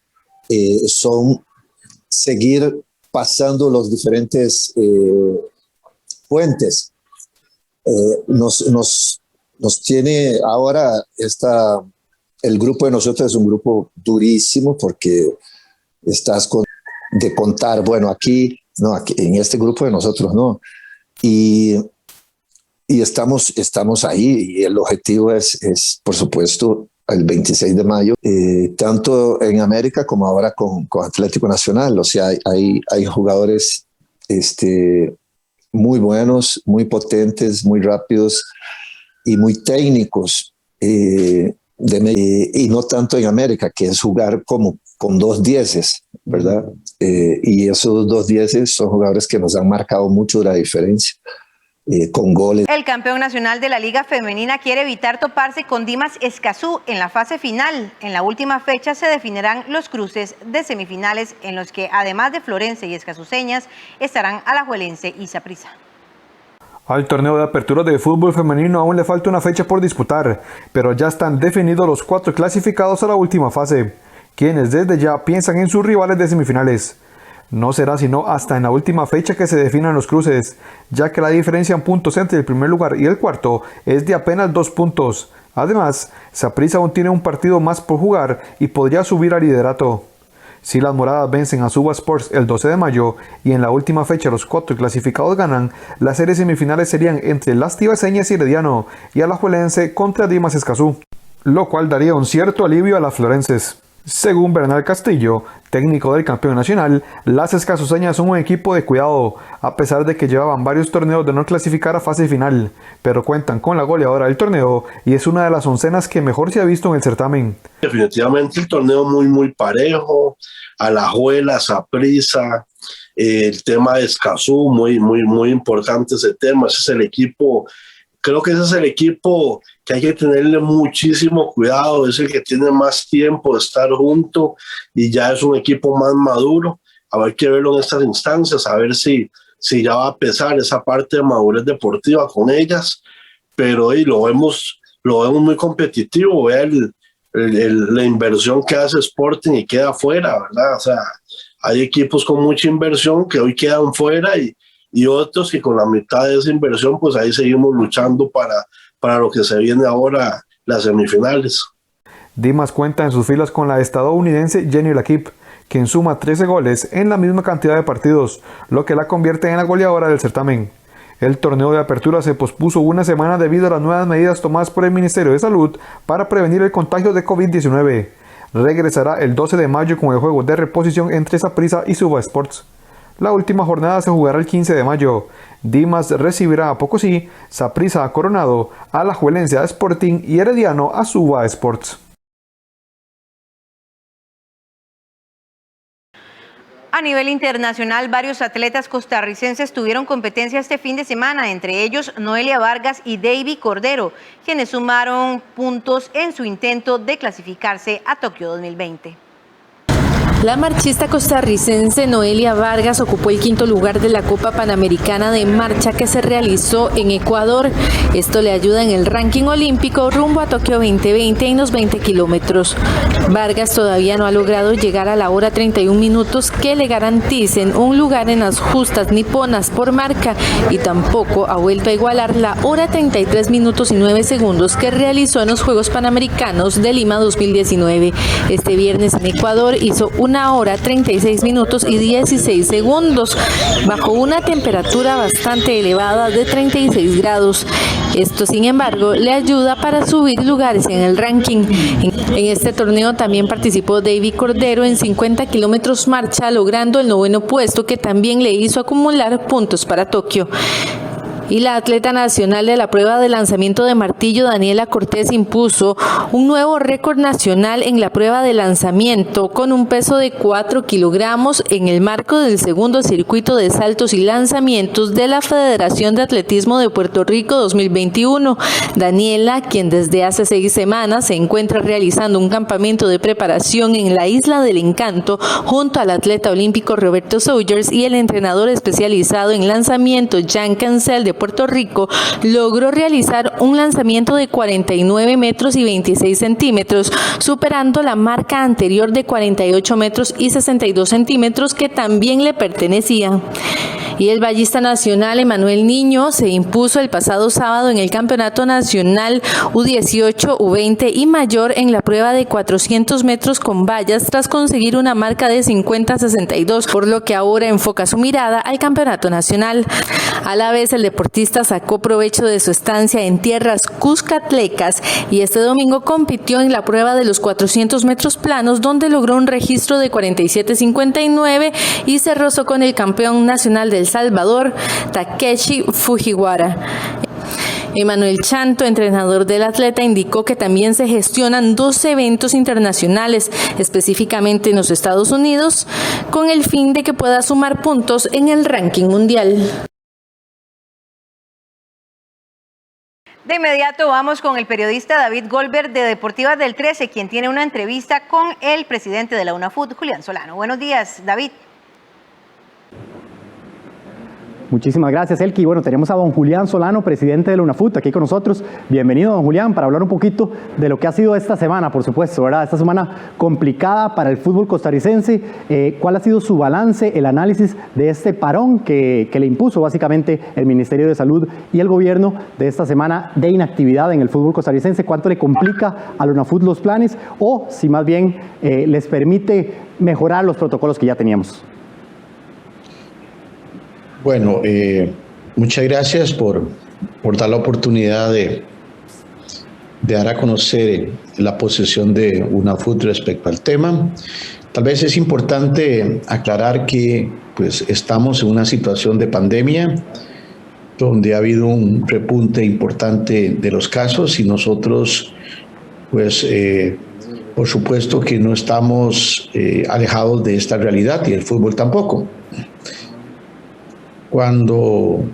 son seguir pasando los diferentes puentes. Nos tiene ahora el grupo de nosotros es un grupo durísimo porque estás de contar, bueno, aquí en este grupo de nosotros no, y estamos ahí, y el objetivo es por supuesto el 26 de mayo, tanto en América como ahora con Atlético Nacional. O sea, hay jugadores muy buenos, muy potentes, muy rápidos y muy técnicos, y no tanto en América, que es jugar como con 2 dieces, ¿verdad? Y esos 2 dieces son jugadores que nos han marcado mucho la diferencia, con goles. El campeón nacional de la Liga Femenina quiere evitar toparse con Dimas Escazú en la fase final. En la última fecha se definirán los cruces de semifinales en los que, además de Florense y escazuseñas, estarán Alajuelense y Saprissa. Al torneo de apertura de fútbol femenino aún le falta una fecha por disputar, pero ya están definidos los 4 clasificados a la última fase, quienes desde ya piensan en sus rivales de semifinales. No será sino hasta en la última fecha que se definan los cruces, ya que la diferencia en puntos entre el primer lugar y el cuarto es de apenas 2 puntos. Además, Saprissa aún tiene un partido más por jugar y podría subir al liderato. Si las moradas vencen a Suba Sports el 12 de mayo y en la última fecha los 4 clasificados ganan, las series semifinales serían entre Las Tibaseñas y Herediano y Alajuelense contra Dimas Escazú, lo cual daría un cierto alivio a las florenses. Según Bernal Castillo, técnico del campeón nacional, las escazuseñas son un equipo de cuidado, a pesar de que llevaban varios torneos de no clasificar a fase final, pero cuentan con la goleadora del torneo y es una de las oncenas que mejor se ha visto en el certamen. Definitivamente el torneo muy parejo, Alajuela, Saprissa, el tema de Escazú, muy importante ese tema. Ese es el equipo, creo que ese es el equipo que hay que tenerle muchísimo cuidado, es el que tiene más tiempo de estar junto y ya es un equipo más maduro. Hay que verlo en estas instancias, a ver si ya va a pesar esa parte de madurez deportiva con ellas, pero lo vemos muy competitivo. Vea la inversión que hace Sporting y queda fuera, ¿verdad? O sea, hay equipos con mucha inversión que hoy quedan fuera y otros que con la mitad de esa inversión, pues ahí seguimos luchando para lo que se viene ahora, las semifinales. Dimas cuenta en sus filas con la estadounidense Jenny Lakip, quien suma 13 goles en la misma cantidad de partidos, lo que la convierte en la goleadora del certamen. El torneo de apertura se pospuso una semana debido a las nuevas medidas tomadas por el Ministerio de Salud para prevenir el contagio de COVID-19. Regresará el 12 de mayo con el juego de reposición entre Saprissa y Suba Sports. La última jornada se jugará el 15 de mayo. Dimas recibirá a Pocosí, Saprissa a Coronado, Alajuelense a Sporting y Herediano a Suba Sports. A nivel internacional, varios atletas costarricenses tuvieron competencia este fin de semana, entre ellos Noelia Vargas y Davy Cordero, quienes sumaron puntos en su intento de clasificarse a Tokio 2020. La marchista costarricense Noelia Vargas ocupó el quinto lugar de la Copa Panamericana de Marcha que se realizó en Ecuador. Esto le ayuda en el ranking olímpico rumbo a Tokio 2020 en los 20 kilómetros. Vargas todavía no ha logrado llegar a la hora 31 minutos que le garanticen un lugar en las justas niponas por marca y tampoco ha vuelto a igualar la hora 33 minutos y 9 segundos que realizó en los Juegos Panamericanos de Lima 2019. Este viernes en Ecuador hizo una hora 36 minutos y 16 segundos, bajo una temperatura bastante elevada de 36 grados. Esto, sin embargo, le ayuda para subir lugares en el ranking. En este torneo también participó Davy Cordero en 50 kilómetros marcha, logrando el 9º puesto que también le hizo acumular puntos para Tokio. Y la atleta nacional de la prueba de lanzamiento de martillo, Daniela Cortés, impuso un nuevo récord nacional en la prueba de lanzamiento con un peso de 4 kilogramos en el marco del segundo circuito de saltos y lanzamientos de la Federación de Atletismo de Puerto Rico 2021. Daniela, quien desde hace 6 semanas se encuentra realizando un campamento de preparación en la Isla del Encanto junto al atleta olímpico Roberto Saugers y el entrenador especializado en lanzamiento Jan Cancel de Puerto Rico, logró realizar un lanzamiento de 49 metros y 26 centímetros, superando la marca anterior de 48 metros y 62 centímetros que también le pertenecía. Y el ballista nacional Emanuel Niño se impuso el pasado sábado en el Campeonato Nacional U18, U20 y Mayor en la prueba de 400 metros con vallas tras conseguir una marca de 50-62, por lo que ahora enfoca su mirada al Campeonato Nacional. A la vez, el deportista sacó provecho de su estancia en tierras cuscatlecas y este domingo compitió en la prueba de los 400 metros planos, donde logró un registro de 47.59 y se rozó con el campeón nacional de El Salvador, Takeshi Fujiwara. Emanuel Chanto, entrenador del atleta, indicó que también se gestionan 2 eventos internacionales, específicamente en los Estados Unidos, con el fin de que pueda sumar puntos en el ranking mundial. De inmediato vamos con el periodista David Goldberg de Deportivas del 13, quien tiene una entrevista con el presidente de la UNAFUT, Julián Solano. Buenos días, David. Muchísimas gracias, Elki. Bueno, tenemos a don Julián Solano, presidente de la UNAFUT, aquí con nosotros. Bienvenido, don Julián, para hablar un poquito de lo que ha sido esta semana, por supuesto, ¿verdad? Esta semana complicada para el fútbol costarricense. ¿Cuál ha sido su balance, el análisis de este parón que le impuso básicamente el Ministerio de Salud y el gobierno de esta semana de inactividad en el fútbol costarricense? ¿Cuánto le complica a la UNAFUT los planes o si más bien les permite mejorar los protocolos que ya teníamos? Bueno, muchas gracias por dar la oportunidad de dar a conocer la posición de UNAFUT respecto al tema. Tal vez es importante aclarar que pues, estamos en una situación de pandemia donde ha habido un repunte importante de los casos y nosotros, pues, por supuesto que no estamos alejados de esta realidad y el fútbol tampoco. Cuando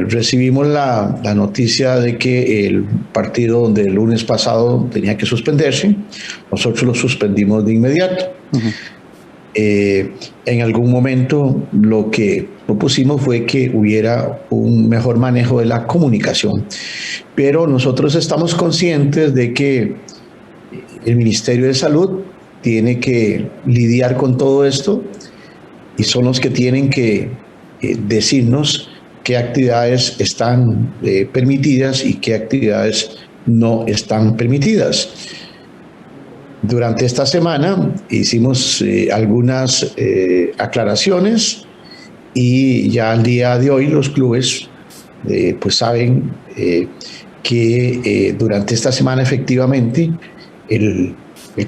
recibimos la noticia de que el partido del lunes pasado tenía que suspenderse, nosotros lo suspendimos de inmediato. En algún momento lo que propusimos fue que hubiera un mejor manejo de la comunicación, pero nosotros estamos conscientes de que el Ministerio de Salud tiene que lidiar con todo esto y son los que tienen que decirnos qué actividades están permitidas y qué actividades no están permitidas. Durante esta semana hicimos algunas aclaraciones y ya al día de hoy los clubes pues saben que durante esta semana efectivamente el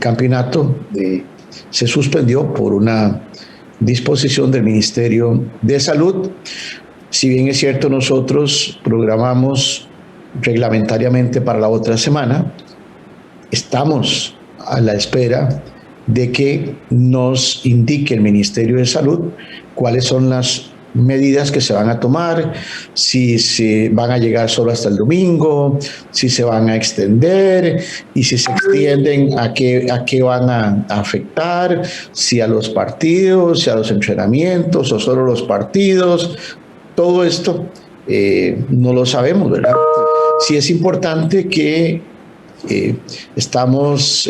campeonato se suspendió por una disposición del Ministerio de Salud. Si bien es cierto, nosotros programamos reglamentariamente para la otra semana, estamos a la espera de que nos indique el Ministerio de Salud cuáles son las medidas que se van a tomar, si se van a llegar solo hasta el domingo, si se van a extender y si se extienden a qué van a afectar, si a los partidos, si a los entrenamientos o solo los partidos. Todo esto no lo sabemos, ¿verdad? Sí es importante que estamos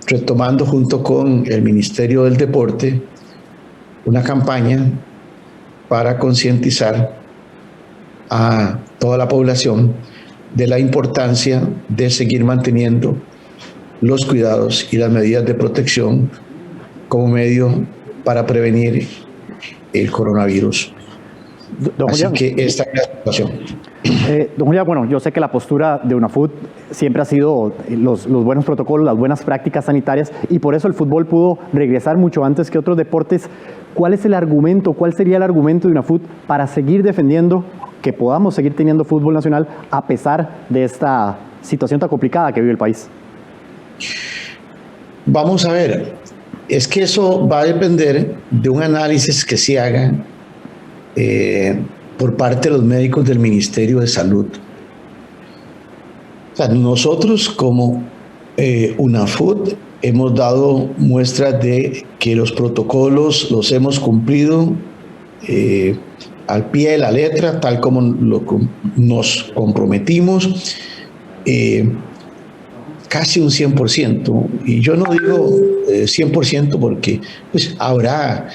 retomando junto con el Ministerio del Deporte una campaña para concientizar a toda la población de la importancia de seguir manteniendo los cuidados y las medidas de protección como medio para prevenir el coronavirus. Así que esta es la situación. Don Julián, bueno, yo sé que la postura de UNAFUT siempre ha sido los buenos protocolos, las buenas prácticas sanitarias, y por eso el fútbol pudo regresar mucho antes que otros deportes. ¿Cuál es el argumento, cuál sería el argumento de UNAFUT para seguir defendiendo que podamos seguir teniendo fútbol nacional a pesar de esta situación tan complicada que vive el país? Vamos a ver, es que eso va a depender de un análisis que se haga por parte de los médicos del Ministerio de Salud. O sea, nosotros como UNAFUT hemos dado muestras de que los protocolos los hemos cumplido al pie de la letra, tal como nos comprometimos, casi un 100%. Y yo no digo 100% porque pues, habrá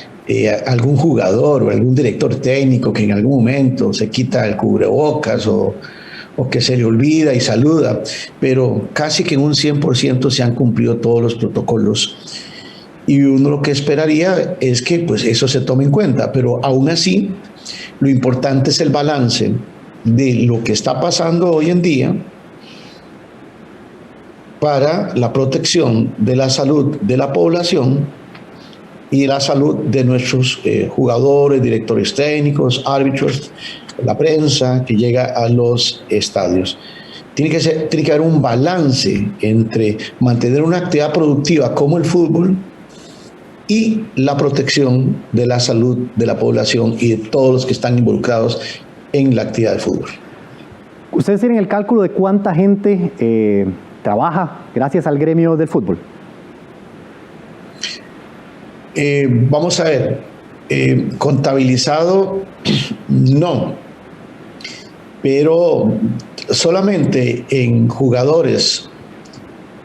algún jugador o algún director técnico que en algún momento se quita el cubrebocas o que se le olvida y saluda, pero casi que en un 100% se han cumplido todos los protocolos. Y uno lo que esperaría es que pues, eso se tome en cuenta, pero aún así lo importante es el balance de lo que está pasando hoy en día para la protección de la salud de la población y la salud de nuestros jugadores, directores técnicos, árbitros, la prensa que llega a los estadios. Tiene que haber un balance entre mantener una actividad productiva como el fútbol y la protección de la salud de la población y de todos los que están involucrados en la actividad de fútbol. ¿Ustedes tienen el cálculo de cuánta gente trabaja gracias al gremio del fútbol? Vamos a ver, contabilizado no, pero solamente en jugadores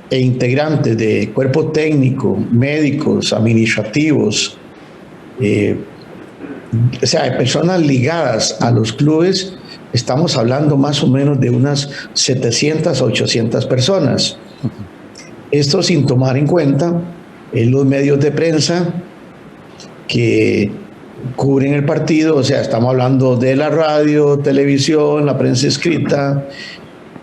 e integrantes de cuerpo técnico, médicos, administrativos, o sea, de personas ligadas a los clubes, estamos hablando más o menos de unas 700 a 800 personas. Esto sin tomar en cuenta los medios de prensa que cubren el partido, o sea, estamos hablando de la radio, televisión, la prensa escrita,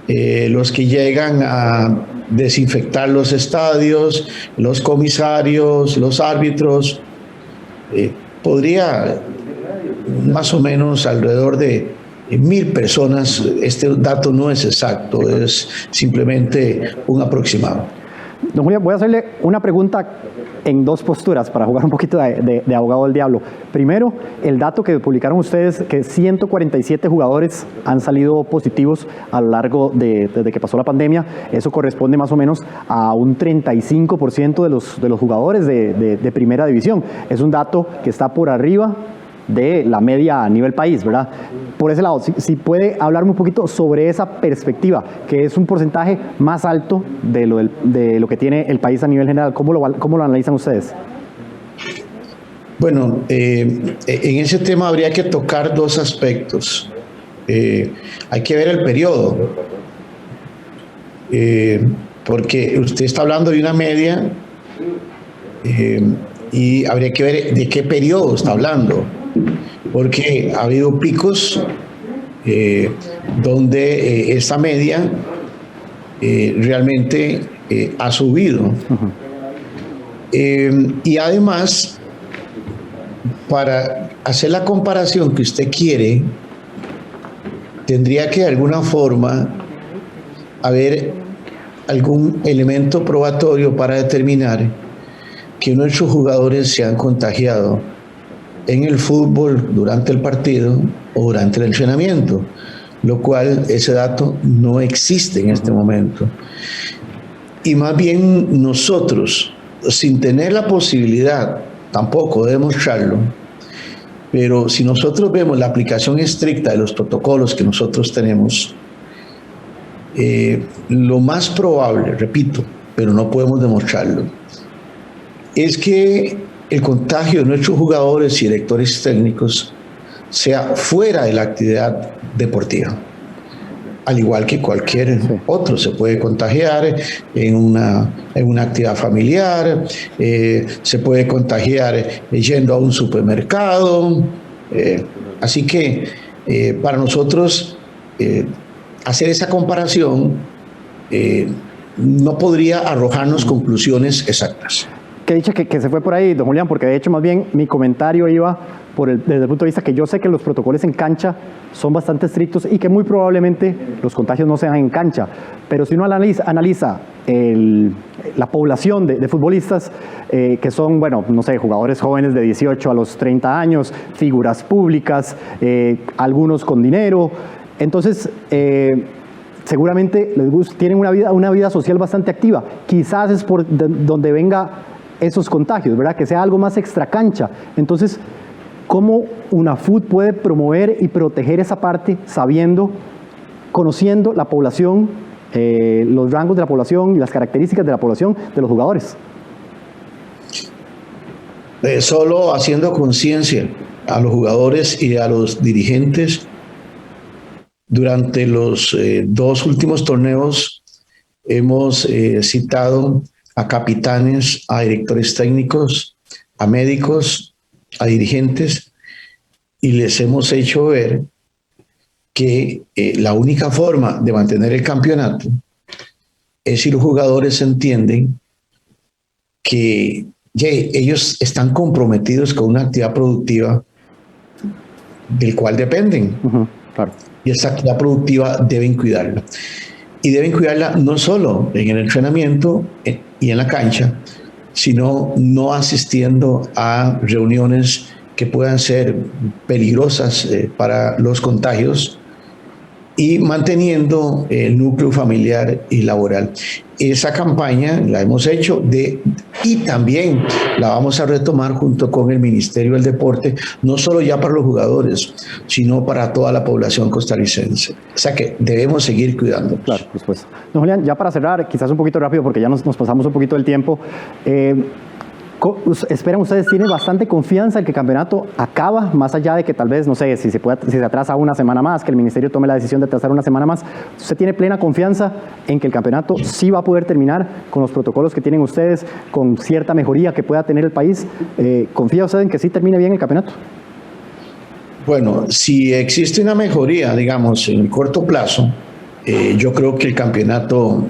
los que llegan a desinfectar los estadios, los comisarios, los árbitros. Podría más o menos alrededor de 1000 personas, este dato no es exacto, es simplemente un aproximado. Don Julián, voy a hacerle una pregunta en dos posturas para jugar un poquito de abogado del diablo. Primero, el dato que publicaron ustedes, que 147 jugadores han salido positivos a lo largo desde que pasó la pandemia. Eso corresponde más o menos a un 35% de los jugadores de primera división. Es un dato que está por arriba de la media a nivel país, ¿verdad? Por ese lado, si puede hablarme un poquito sobre esa perspectiva, que es un porcentaje más alto de lo que tiene el país a nivel general. ¿Cómo lo analizan ustedes? Bueno, en ese tema habría que tocar dos aspectos. Hay que ver el periodo, porque usted está hablando de una media y habría que ver de qué periodo está hablando, porque ha habido picos donde esta media realmente ha subido. Y además para hacer la comparación que usted quiere, tendría que de alguna forma haber algún elemento probatorio para determinar que nuestros jugadores se han contagiado en el fútbol durante el partido o durante el entrenamiento, lo cual ese dato no existe en este momento. Y más bien nosotros, sin tener la posibilidad tampoco de demostrarlo, pero si nosotros vemos la aplicación estricta de los protocolos que nosotros tenemos, lo más probable, repito, pero no podemos demostrarlo, es que el contagio de nuestros jugadores y directores técnicos sea fuera de la actividad deportiva, al igual que cualquier otro. Se puede contagiar en una actividad familiar, se puede contagiar yendo a un supermercado, así que para nosotros hacer esa comparación no podría arrojarnos conclusiones exactas. Qué dicha que se fue por ahí, don Julián, porque de hecho más bien mi comentario iba desde el punto de vista que yo sé que los protocolos en cancha son bastante estrictos y que muy probablemente los contagios no se dan en cancha, pero si uno analiza la población de futbolistas que son, bueno, no sé, jugadores jóvenes de 18 a los 30 años, figuras públicas, algunos con dinero, entonces seguramente tienen una vida social bastante activa, quizás es por donde venga esos contagios, ¿verdad? Que sea algo más extracancha. Entonces, ¿cómo UNAFUT puede promover y proteger esa parte conociendo la población, los rangos de la población y las características de la población de los jugadores? Solo haciendo conciencia a los jugadores y a los dirigentes. Durante los 2 últimos torneos hemos citado a capitanes, a directores técnicos, a médicos, a dirigentes, y les hemos hecho ver que la única forma de mantener el campeonato es si los jugadores entienden que ellos están comprometidos con una actividad productiva del cual dependen. Claro. Y esa actividad productiva deben cuidarla. Y deben cuidarla no solo en el entrenamiento y en la cancha, sino no asistiendo a reuniones que puedan ser peligrosas para los contagios y manteniendo el núcleo familiar y laboral. Esa campaña la hemos hecho y también la vamos a retomar junto con el Ministerio del Deporte, no solo ya para los jugadores, sino para toda la población costarricense. O sea que debemos seguir cuidando. Claro, por supuesto. Don Julián, ya para cerrar, quizás un poquito rápido porque ya nos pasamos un poquito del tiempo. ¿Esperan ustedes, tienen bastante confianza en que el campeonato acaba, más allá de que tal vez, no sé, si se atrasa una semana más, que el ministerio tome la decisión de atrasar una semana más? ¿Usted tiene plena confianza en que el campeonato sí va a poder terminar con los protocolos que tienen ustedes, con cierta mejoría que pueda tener el país? ¿Confía usted en que sí termine bien el campeonato? Bueno, si existe una mejoría, digamos, en el corto plazo, yo creo que el campeonato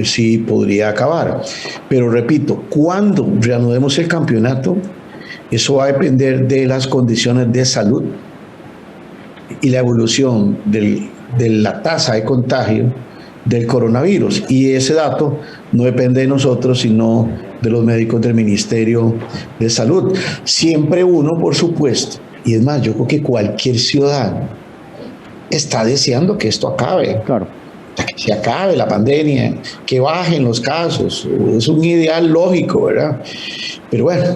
sí podría acabar. Pero repito, cuando reanudemos el campeonato, eso va a depender de las condiciones de salud y la evolución de la tasa de contagio del coronavirus. Y ese dato no depende de nosotros, sino de los médicos del Ministerio de Salud. Siempre uno, por supuesto, y es más, yo creo que cualquier ciudadano está deseando que esto acabe. Claro. Que se acabe la pandemia, que bajen los casos. Es un ideal lógico, ¿verdad? Pero bueno,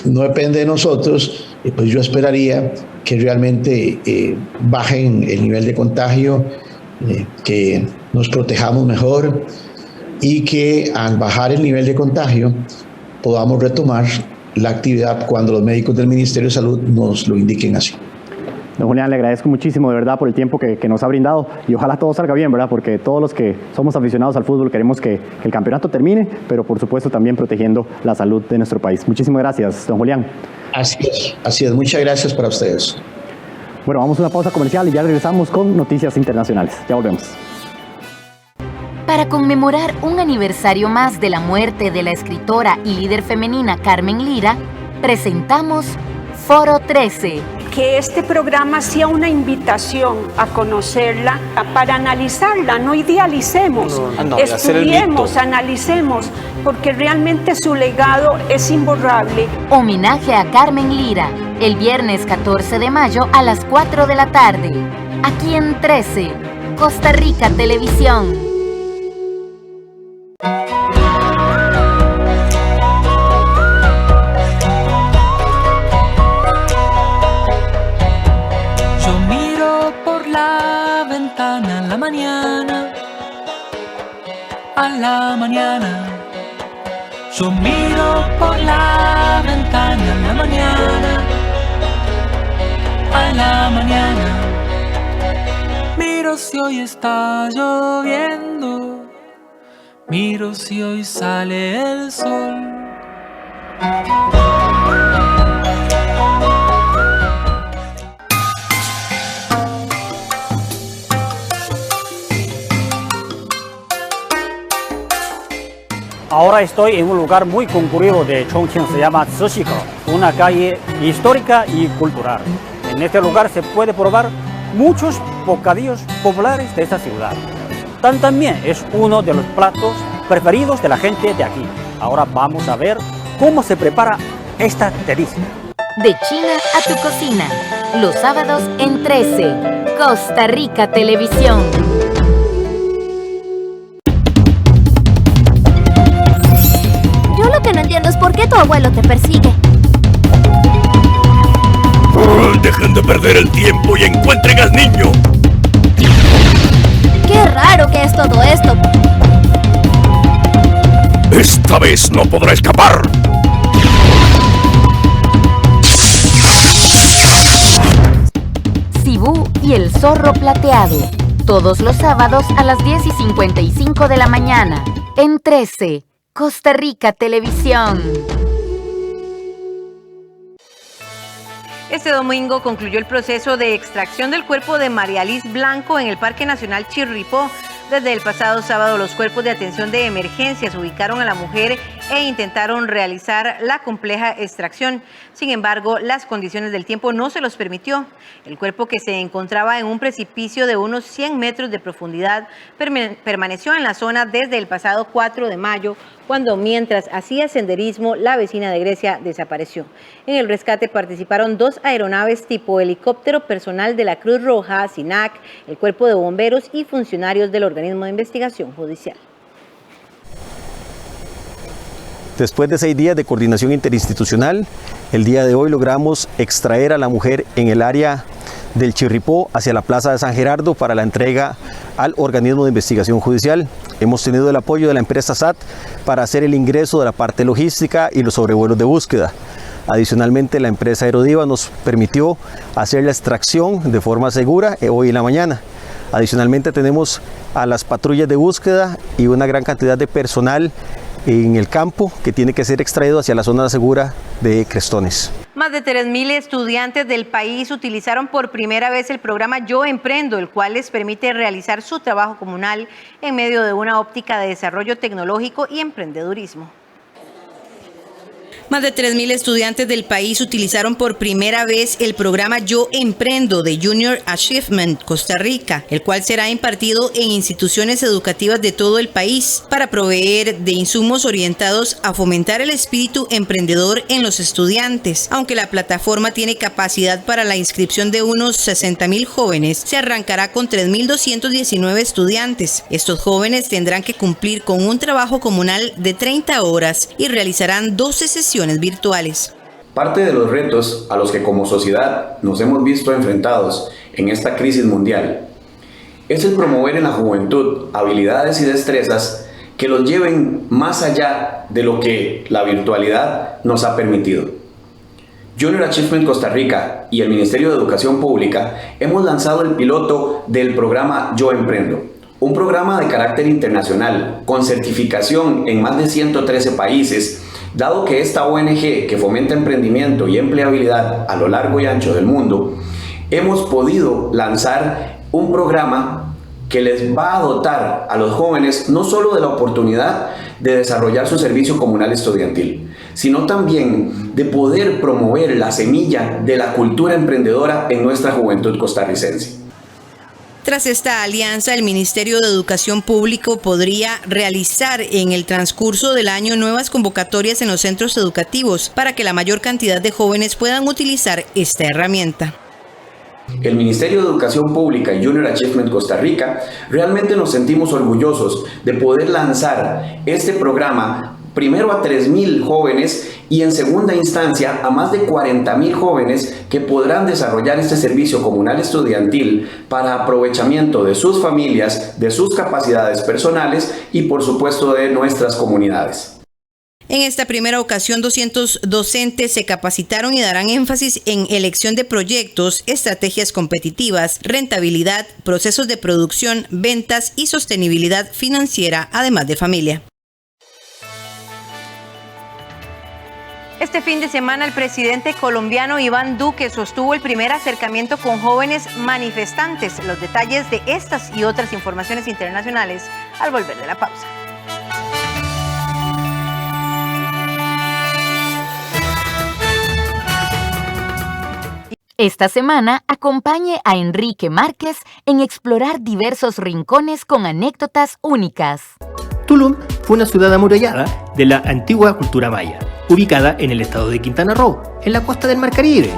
no depende de nosotros. Pues yo esperaría que realmente bajen el nivel de contagio, que nos protejamos mejor y que al bajar el nivel de contagio podamos retomar la actividad cuando los médicos del Ministerio de Salud nos lo indiquen así. Don Julián, le agradezco muchísimo de verdad por el tiempo que nos ha brindado y ojalá todo salga bien, ¿verdad? Porque todos los que somos aficionados al fútbol queremos que el campeonato termine, pero por supuesto también protegiendo la salud de nuestro país. Muchísimas gracias, don Julián. Así es. Muchas gracias para ustedes. Bueno, vamos a una pausa comercial y ya regresamos con noticias internacionales. Ya volvemos. Para conmemorar un aniversario más de la muerte de la escritora y líder femenina Carmen Lira, presentamos Foro 13. Que este programa sea una invitación a conocerla, para analizarla, no idealicemos, estudiemos, analicemos, porque realmente su legado es imborrable. Homenaje a Carmen Lira, el viernes 14 de mayo a las 4 de la tarde, aquí en 13, Costa Rica Televisión. A la mañana, yo miro por la ventana, a la mañana, a la mañana, miro si hoy está lloviendo, miro si hoy sale el sol. Ahora estoy en un lugar muy concurrido de Chongqing, se llama Zhixige, una calle histórica y cultural. En este lugar se puede probar muchos bocadillos populares de esta ciudad. También es uno de los platos preferidos de la gente de aquí. Ahora vamos a ver cómo se prepara esta delicia. De China a tu cocina, los sábados en 13, Costa Rica Televisión. Lo que no entiendo es por qué tu abuelo te persigue. Dejen de perder el tiempo y encuentren al niño. Qué raro que es todo esto. Esta vez no podrá escapar. Cibú y el zorro plateado. Todos los sábados a las 10:55 de la mañana. En 13. Costa Rica Televisión. Este domingo concluyó el proceso de extracción del cuerpo de María Liz Blanco en el Parque Nacional Chirripó. Desde el pasado sábado, los cuerpos de atención de emergencias ubicaron a la mujer e intentaron realizar la compleja extracción. Sin embargo, las condiciones del tiempo no se los permitió. El cuerpo, que se encontraba en un precipicio de unos 100 metros de profundidad, permaneció en la zona desde el pasado 4 de mayo, cuando mientras hacía senderismo, la vecina de Grecia desapareció. En el rescate participaron 2 aeronaves tipo helicóptero, personal de la Cruz Roja, SINAC, el Cuerpo de Bomberos y funcionarios del organismo de investigación judicial. Después de 6 días de coordinación interinstitucional, el día de hoy logramos extraer a la mujer en el área del Chirripó hacia la Plaza de San Gerardo para la entrega al organismo de investigación judicial. Hemos tenido el apoyo de la empresa SAT para hacer el ingreso de la parte logística y los sobrevuelos de búsqueda. Adicionalmente, la empresa Aerodiva nos permitió hacer la extracción de forma segura hoy en la mañana. Adicionalmente, tenemos a las patrullas de búsqueda y una gran cantidad de personal en el campo que tiene que ser extraído hacia la zona segura de Crestones. Más de 3.000 estudiantes del país utilizaron por primera vez el programa Yo Emprendo, el cual les permite realizar su trabajo comunal en medio de una óptica de desarrollo tecnológico y emprendedurismo. Más de 3.000 estudiantes del país utilizaron por primera vez el programa Yo Emprendo de Junior Achievement Costa Rica, el cual será impartido en instituciones educativas de todo el país para proveer de insumos orientados a fomentar el espíritu emprendedor en los estudiantes. Aunque la plataforma tiene capacidad para la inscripción de unos 60.000 jóvenes, se arrancará con 3.219 estudiantes. Estos jóvenes tendrán que cumplir con un trabajo comunal de 30 horas y realizarán 12 sesiones virtuales. Parte de los retos a los que como sociedad nos hemos visto enfrentados en esta crisis mundial es el promover en la juventud habilidades y destrezas que los lleven más allá de lo que la virtualidad nos ha permitido. Junior Achievement Costa Rica y el Ministerio de Educación Pública hemos lanzado el piloto del programa Yo Emprendo, un programa de carácter internacional con certificación en más de 113 países, dado que esta ONG que fomenta emprendimiento y empleabilidad a lo largo y ancho del mundo, hemos podido lanzar un programa que les va a dotar a los jóvenes no solo de la oportunidad de desarrollar su servicio comunal estudiantil, sino también de poder promover la semilla de la cultura emprendedora en nuestra juventud costarricense. Tras esta alianza, el Ministerio de Educación Pública podría realizar en el transcurso del año nuevas convocatorias en los centros educativos para que la mayor cantidad de jóvenes puedan utilizar esta herramienta. El Ministerio de Educación Pública y Junior Achievement Costa Rica realmente nos sentimos orgullosos de poder lanzar este programa primero a 3,000 jóvenes y en segunda instancia a más de 40,000 jóvenes que podrán desarrollar este servicio comunal estudiantil para aprovechamiento de sus familias, de sus capacidades personales y por supuesto de nuestras comunidades. En esta primera ocasión, 200 docentes se capacitaron y darán énfasis en elección de proyectos, estrategias competitivas, rentabilidad, procesos de producción, ventas y sostenibilidad financiera, además de familia. Este fin de semana, el presidente colombiano Iván Duque sostuvo el primer acercamiento con jóvenes manifestantes. Los detalles de estas y otras informaciones internacionales al volver de la pausa. Esta semana acompañe a Enrique Márquez en explorar diversos rincones con anécdotas únicas. Tulum fue una ciudad amurallada de la antigua cultura maya, ubicada en el estado de Quintana Roo, en la costa del Mar Caribe.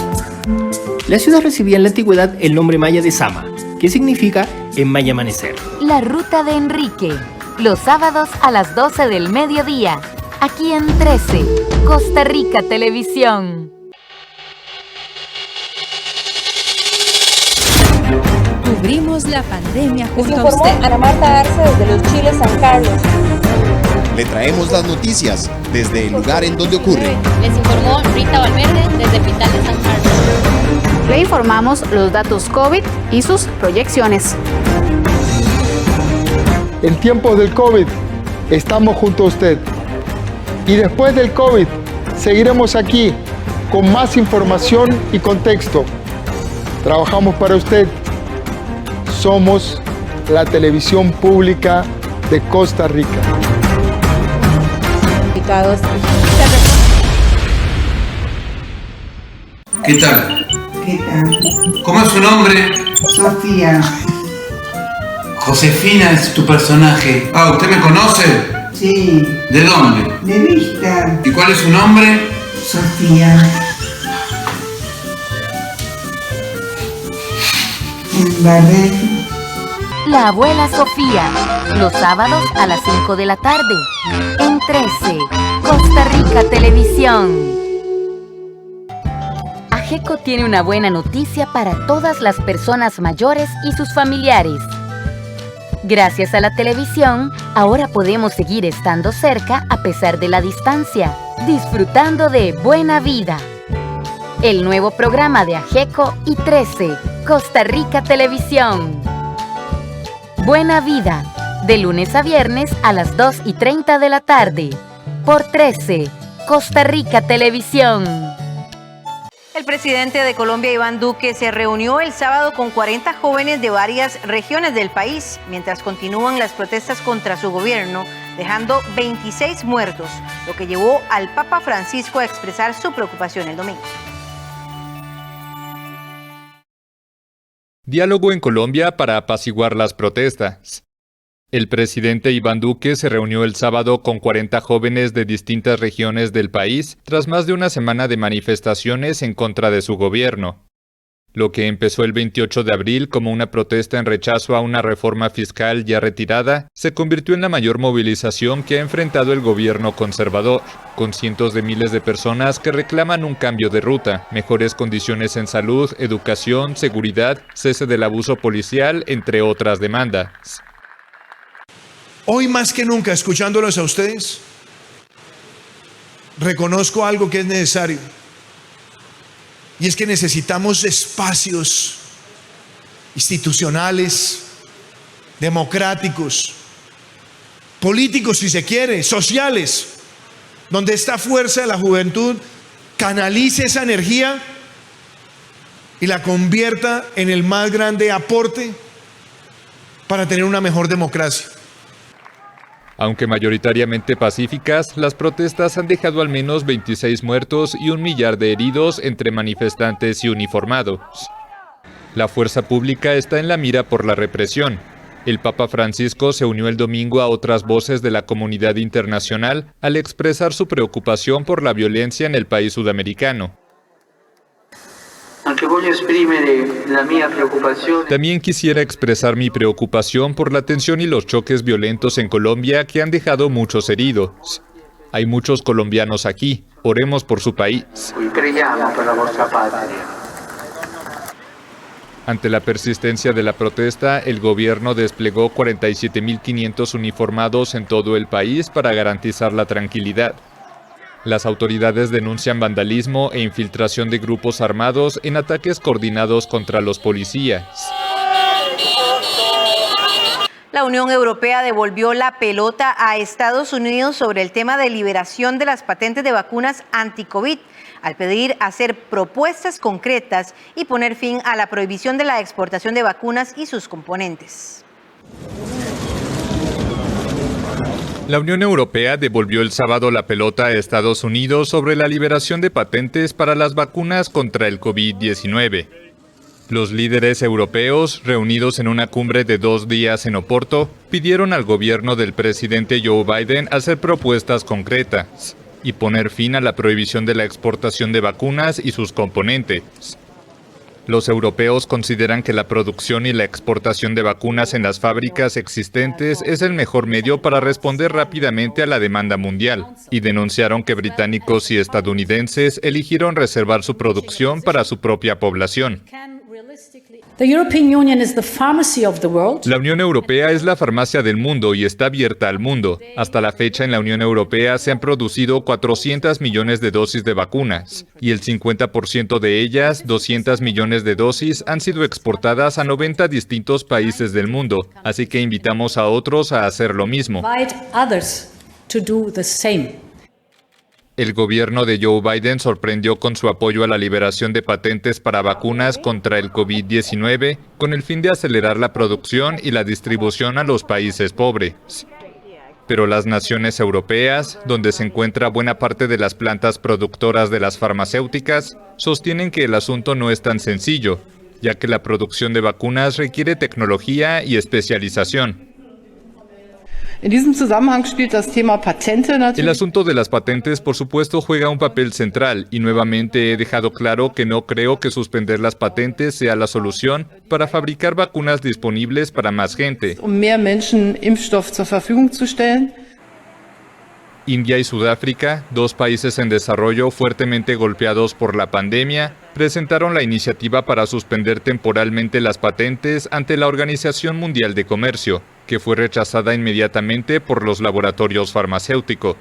La ciudad recibía en la antigüedad el nombre maya de Sama, que significa en maya amanecer. La ruta de Enrique, los sábados a las 12 del mediodía, aquí en 13, Costa Rica Televisión. Cubrimos la pandemia junto a informó usted. Ana Marta Arce desde los Chiles San Carlos. Le traemos las noticias desde el lugar en donde ocurre. Les informó Rita Valverde desde el Hospital de San Carlos. Le informamos los datos COVID y sus proyecciones. En tiempos del COVID estamos junto a usted. Y después del COVID seguiremos aquí con más información y contexto. Trabajamos para usted. Somos la televisión pública de Costa Rica. ¿Qué tal? ¿Qué tal? ¿Cómo es su nombre? Sofía. Josefina es tu personaje. Ah, ¿usted me conoce? Sí. ¿De dónde? De vista. ¿Y cuál es su nombre? Sofía. Embarré. La abuela Sofía, los sábados a las 5 de la tarde, en 13, Costa Rica Televisión. Ageco tiene una buena noticia para todas las personas mayores y sus familiares. Gracias a la televisión, ahora podemos seguir estando cerca a pesar de la distancia, disfrutando de Buena Vida. El nuevo programa de Ageco y 13, Costa Rica Televisión. Buena Vida, de lunes a viernes a las 2:30 de la tarde, por 13, Costa Rica Televisión. El presidente de Colombia, Iván Duque, se reunió el sábado con 40 jóvenes de varias regiones del país, mientras continúan las protestas contra su gobierno, dejando 26 muertos, lo que llevó al Papa Francisco a expresar su preocupación el domingo. Diálogo en Colombia para apaciguar las protestas. El presidente Iván Duque se reunió el sábado con 40 jóvenes de distintas regiones del país tras más de una semana de manifestaciones en contra de su gobierno. Lo que empezó el 28 de abril como una protesta en rechazo a una reforma fiscal ya retirada, se convirtió en la mayor movilización que ha enfrentado el gobierno conservador, con cientos de miles de personas que reclaman un cambio de ruta, mejores condiciones en salud, educación, seguridad, cese del abuso policial, entre otras demandas. Hoy más que nunca, escuchándolos a ustedes, reconozco algo que es necesario. Y es que necesitamos espacios institucionales, democráticos, políticos si se quiere, sociales, donde esta fuerza de la juventud canalice esa energía y la convierta en el más grande aporte para tener una mejor democracia. Aunque mayoritariamente pacíficas, las protestas han dejado al menos 26 muertos y 1 millar de heridos entre manifestantes y uniformados. La fuerza pública está en la mira por la represión. El Papa Francisco se unió el domingo a otras voces de la comunidad internacional al expresar su preocupación por la violencia en el país sudamericano. También quisiera expresar mi preocupación por la tensión y los choques violentos en Colombia que han dejado muchos heridos. Hay muchos colombianos aquí. Oremos por su país. Ante la persistencia de la protesta, el gobierno desplegó 47.500 uniformados en todo el país para garantizar la tranquilidad. Las autoridades denuncian vandalismo e infiltración de grupos armados en ataques coordinados contra los policías. La Unión Europea devolvió la pelota a Estados Unidos sobre el tema de liberación de las patentes de vacunas anti-COVID, al pedir hacer propuestas concretas y poner fin a la prohibición de la exportación de vacunas y sus componentes. La Unión Europea devolvió el sábado la pelota a Estados Unidos sobre la liberación de patentes para las vacunas contra el COVID-19. Los líderes europeos, reunidos en una cumbre de 2 días en Oporto, pidieron al gobierno del presidente Joe Biden hacer propuestas concretas y poner fin a la prohibición de la exportación de vacunas y sus componentes. Los europeos consideran que la producción y la exportación de vacunas en las fábricas existentes es el mejor medio para responder rápidamente a la demanda mundial, y denunciaron que británicos y estadounidenses eligieron reservar su producción para su propia población. La Unión Europea es la farmacia del mundo y está abierta al mundo. Hasta la fecha en la Unión Europea se han producido 400 millones de dosis de vacunas y el 50% de ellas, 200 millones de dosis, han sido exportadas a 90 distintos países del mundo. Así que invitamos a otros a hacer lo mismo. El gobierno de Joe Biden sorprendió con su apoyo a la liberación de patentes para vacunas contra el COVID-19 con el fin de acelerar la producción y la distribución a los países pobres. Pero las naciones europeas, donde se encuentra buena parte de las plantas productoras de las farmacéuticas, sostienen que el asunto no es tan sencillo, ya que la producción de vacunas requiere tecnología y especialización. In diesem Zusammenhang spielt das Thema Patente natürlich. El asunto de las patentes, por supuesto, juega un papel central y nuevamente he dejado claro que no creo que suspender las patentes sea la solución para fabricar vacunas disponibles para más gente. Mehr Menschen Impfstoff zur Verfügung zu stellen. India y Sudáfrica, 2 países en desarrollo fuertemente golpeados por la pandemia, presentaron la iniciativa para suspender temporalmente las patentes ante la Organización Mundial de Comercio, que fue rechazada inmediatamente por los laboratorios farmacéuticos.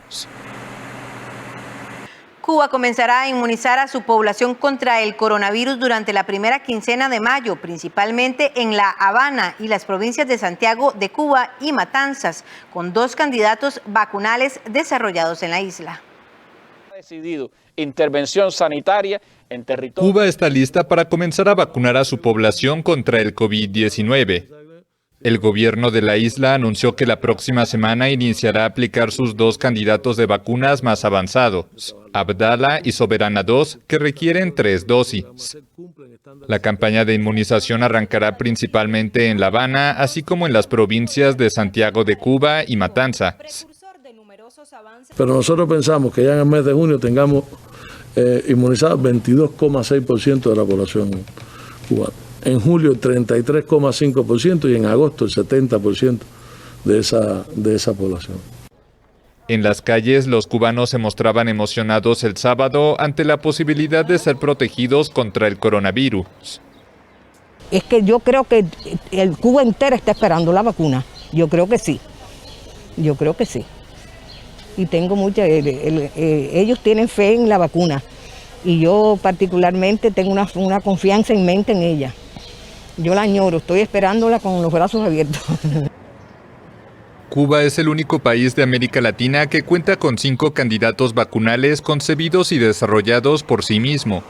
Cuba comenzará a inmunizar a su población contra el coronavirus durante la primera quincena de mayo, principalmente en La Habana y las provincias de Santiago de Cuba y Matanzas, con 2 candidatos vacunales desarrollados en la isla. Decidido intervención sanitaria en territorio. Cuba está lista para comenzar a vacunar a su población contra el COVID-19. El gobierno de la isla anunció que la próxima semana iniciará a aplicar sus 2 candidatos de vacunas más avanzados, Abdala y Soberana 2, que requieren 3 dosis. La campaña de inmunización arrancará principalmente en La Habana, así como en las provincias de Santiago de Cuba y Matanzas. Pero nosotros pensamos que ya en el mes de junio tengamos inmunizados 22,6% de la población cubana. En julio el 33,5% y en agosto el 70% de esa población. En las calles, los cubanos se mostraban emocionados el sábado ante la posibilidad de ser protegidos contra el coronavirus. Es que yo creo que el Cuba entera está esperando la vacuna. Yo creo que sí. Yo creo que sí. Y tengo ellos tienen fe en la vacuna. Y yo particularmente tengo una confianza inmensa en ella. Yo la añoro, estoy esperándola con los brazos abiertos. Cuba es el único país de América Latina que cuenta con 5 candidatos vacunales concebidos y desarrollados por sí mismo.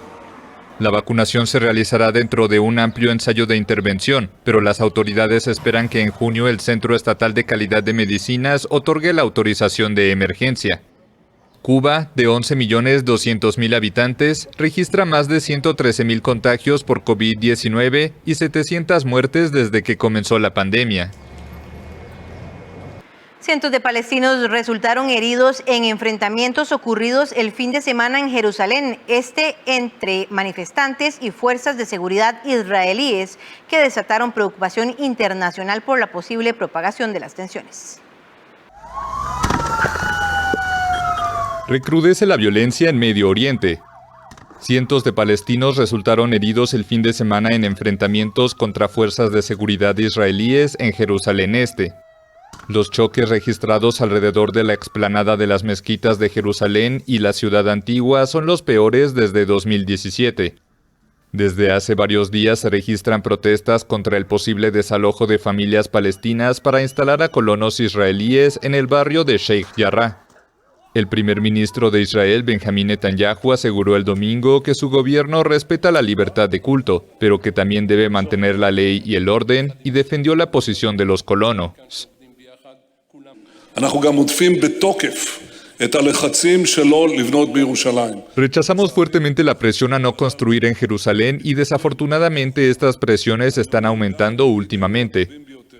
La vacunación se realizará dentro de un amplio ensayo de intervención, pero las autoridades esperan que en junio el Centro Estatal de Calidad de Medicinas otorgue la autorización de emergencia. Cuba, de 11.200.000 habitantes, registra más de 113.000 contagios por COVID-19 y 700 muertes desde que comenzó la pandemia. Cientos de palestinos resultaron heridos en enfrentamientos ocurridos el fin de semana en Jerusalén, entre manifestantes y fuerzas de seguridad israelíes, que desataron preocupación internacional por la posible propagación de las tensiones. Recrudece la violencia en Medio Oriente. Cientos de palestinos resultaron heridos el fin de semana en enfrentamientos contra fuerzas de seguridad israelíes en Jerusalén Este. Los choques registrados alrededor de la explanada de las mezquitas de Jerusalén y la ciudad antigua son los peores desde 2017. Desde hace varios días se registran protestas contra el posible desalojo de familias palestinas para instalar a colonos israelíes en el barrio de Sheikh Jarrah. El primer ministro de Israel, Benjamín Netanyahu, aseguró el domingo que su gobierno respeta la libertad de culto, pero que también debe mantener la ley y el orden, y defendió la posición de los colonos. Rechazamos fuertemente la presión a no construir en Jerusalén y desafortunadamente estas presiones están aumentando últimamente.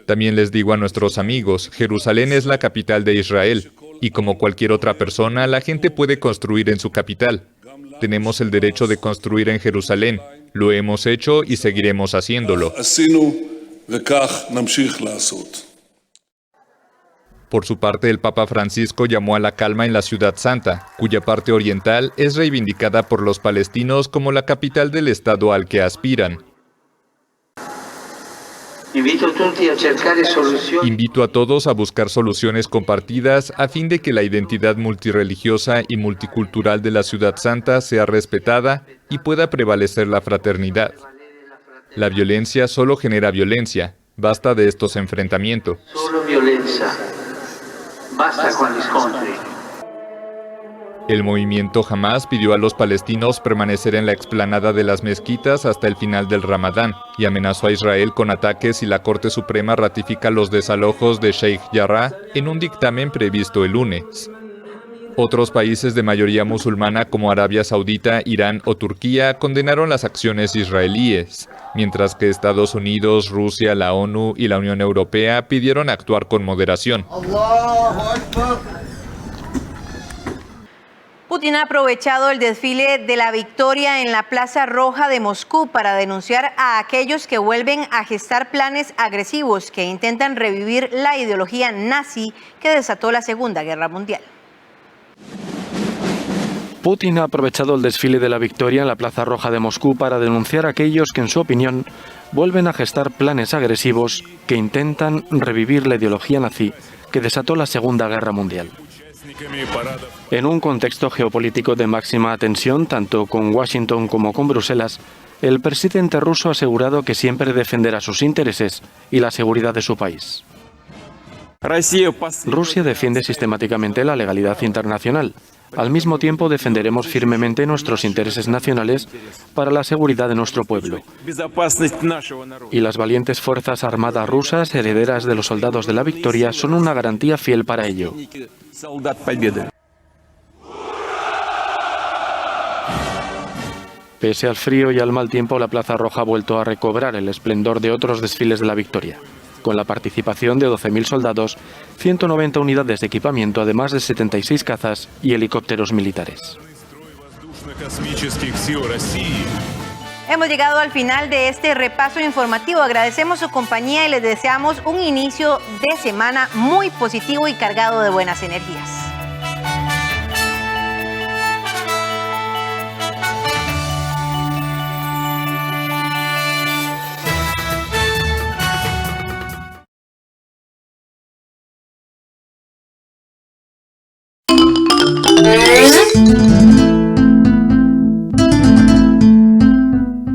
También les digo a nuestros amigos, Jerusalén es la capital de Israel y como cualquier otra persona, la gente puede construir en su capital. Tenemos el derecho de construir en Jerusalén. Lo hemos hecho y seguiremos haciéndolo. Por su parte, el Papa Francisco llamó a la calma en la Ciudad Santa, cuya parte oriental es reivindicada por los palestinos como la capital del Estado al que aspiran. Invito a todos a buscar soluciones compartidas a fin de que la identidad multirreligiosa y multicultural de la Ciudad Santa sea respetada y pueda prevalecer la fraternidad. La violencia solo genera violencia. Basta de estos enfrentamientos. Solo violencia. Basta con gli scontri. El movimiento Hamas pidió a los palestinos permanecer en la explanada de las mezquitas hasta el final del Ramadán y amenazó a Israel con ataques si la Corte Suprema ratifica los desalojos de Sheikh Jarrah en un dictamen previsto el lunes. Otros países de mayoría musulmana como Arabia Saudita, Irán o Turquía condenaron las acciones israelíes, mientras que Estados Unidos, Rusia, la ONU y la Unión Europea pidieron actuar con moderación. Putin ha aprovechado el desfile de la victoria en la Plaza Roja de Moscú para denunciar a aquellos que vuelven a gestar planes agresivos que intentan revivir la ideología nazi que desató la Segunda Guerra Mundial. Putin ha aprovechado el desfile de la victoria en la Plaza Roja de Moscú para denunciar a aquellos que, en su opinión, vuelven a gestar planes agresivos que intentan revivir la ideología nazi que desató la Segunda Guerra Mundial. En un contexto geopolítico de máxima tensión, tanto con Washington como con Bruselas, el presidente ruso ha asegurado que siempre defenderá sus intereses y la seguridad de su país. Rusia defiende sistemáticamente la legalidad internacional. Al mismo tiempo, defenderemos firmemente nuestros intereses nacionales para la seguridad de nuestro pueblo. Y las valientes fuerzas armadas rusas, herederas de los soldados de la victoria, son una garantía fiel para ello. Pese al frío y al mal tiempo, la Plaza Roja ha vuelto a recobrar el esplendor de otros desfiles de la victoria, con la participación de 12.000 soldados, 190 unidades de equipamiento, además de 76 cazas y helicópteros militares. Hemos llegado al final de este repaso informativo. Agradecemos su compañía y les deseamos un inicio de semana muy positivo y cargado de buenas energías.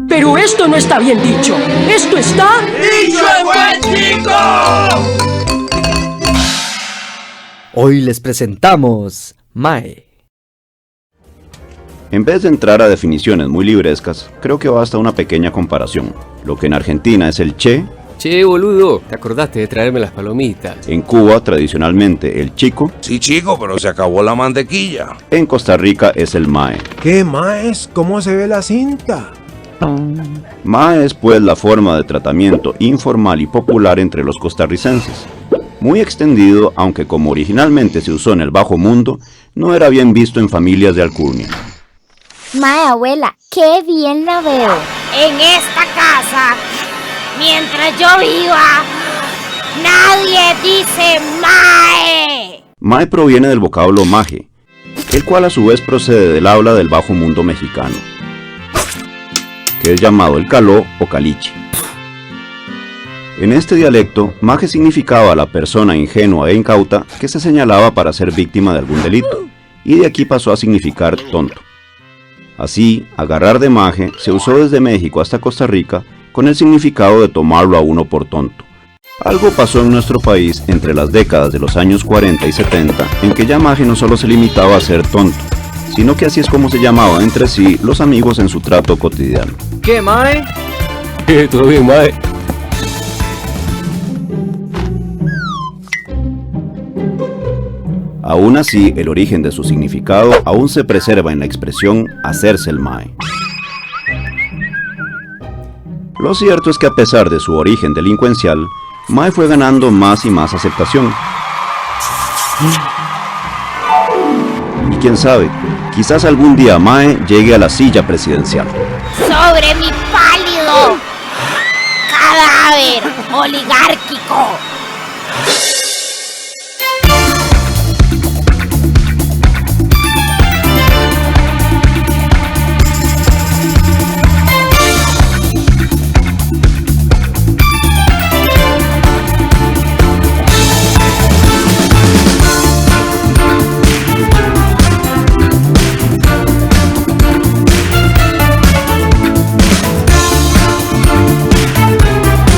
Pero esto no está bien dicho. Esto está... ¡dicho en buen chico! Hoy les presentamos Mae. En vez de entrar a definiciones muy librescas, creo que basta una pequeña comparación. Lo que en Argentina es el che, che boludo, te acordaste de traerme las palomitas. En Cuba tradicionalmente el chico, sí chico, pero se acabó la mantequilla. En Costa Rica es el mae. ¿Qué maes? ¿Cómo se ve la cinta? Mae es pues la forma de tratamiento informal y popular entre los costarricenses. Muy extendido, aunque como originalmente se usó en el bajo mundo, no era bien visto en familias de alcurnia. Mae, abuela, qué bien la veo. En esta casa, mientras yo viva, nadie dice mae. Mae proviene del vocablo maje, el cual a su vez procede del habla del bajo mundo mexicano, que es llamado el caló o caliche. En este dialecto, maje significaba a la persona ingenua e incauta que se señalaba para ser víctima de algún delito, y de aquí pasó a significar tonto. Así, agarrar de maje se usó desde México hasta Costa Rica con el significado de tomarlo a uno por tonto. Algo pasó en nuestro país entre las décadas de los años 40 y 70 en que ya maje no solo se limitaba a ser tonto, sino que así es como se llamaban entre sí los amigos en su trato cotidiano. ¿Qué, mae? Todo bien, mae. Aún así, el origen de su significado aún se preserva en la expresión hacerse el mae. Lo cierto es que a pesar de su origen delincuencial, mae fue ganando más y más aceptación. Y quién sabe, quizás algún día mae llegue a la silla presidencial. Sobre mi pálido cadáver oligárquico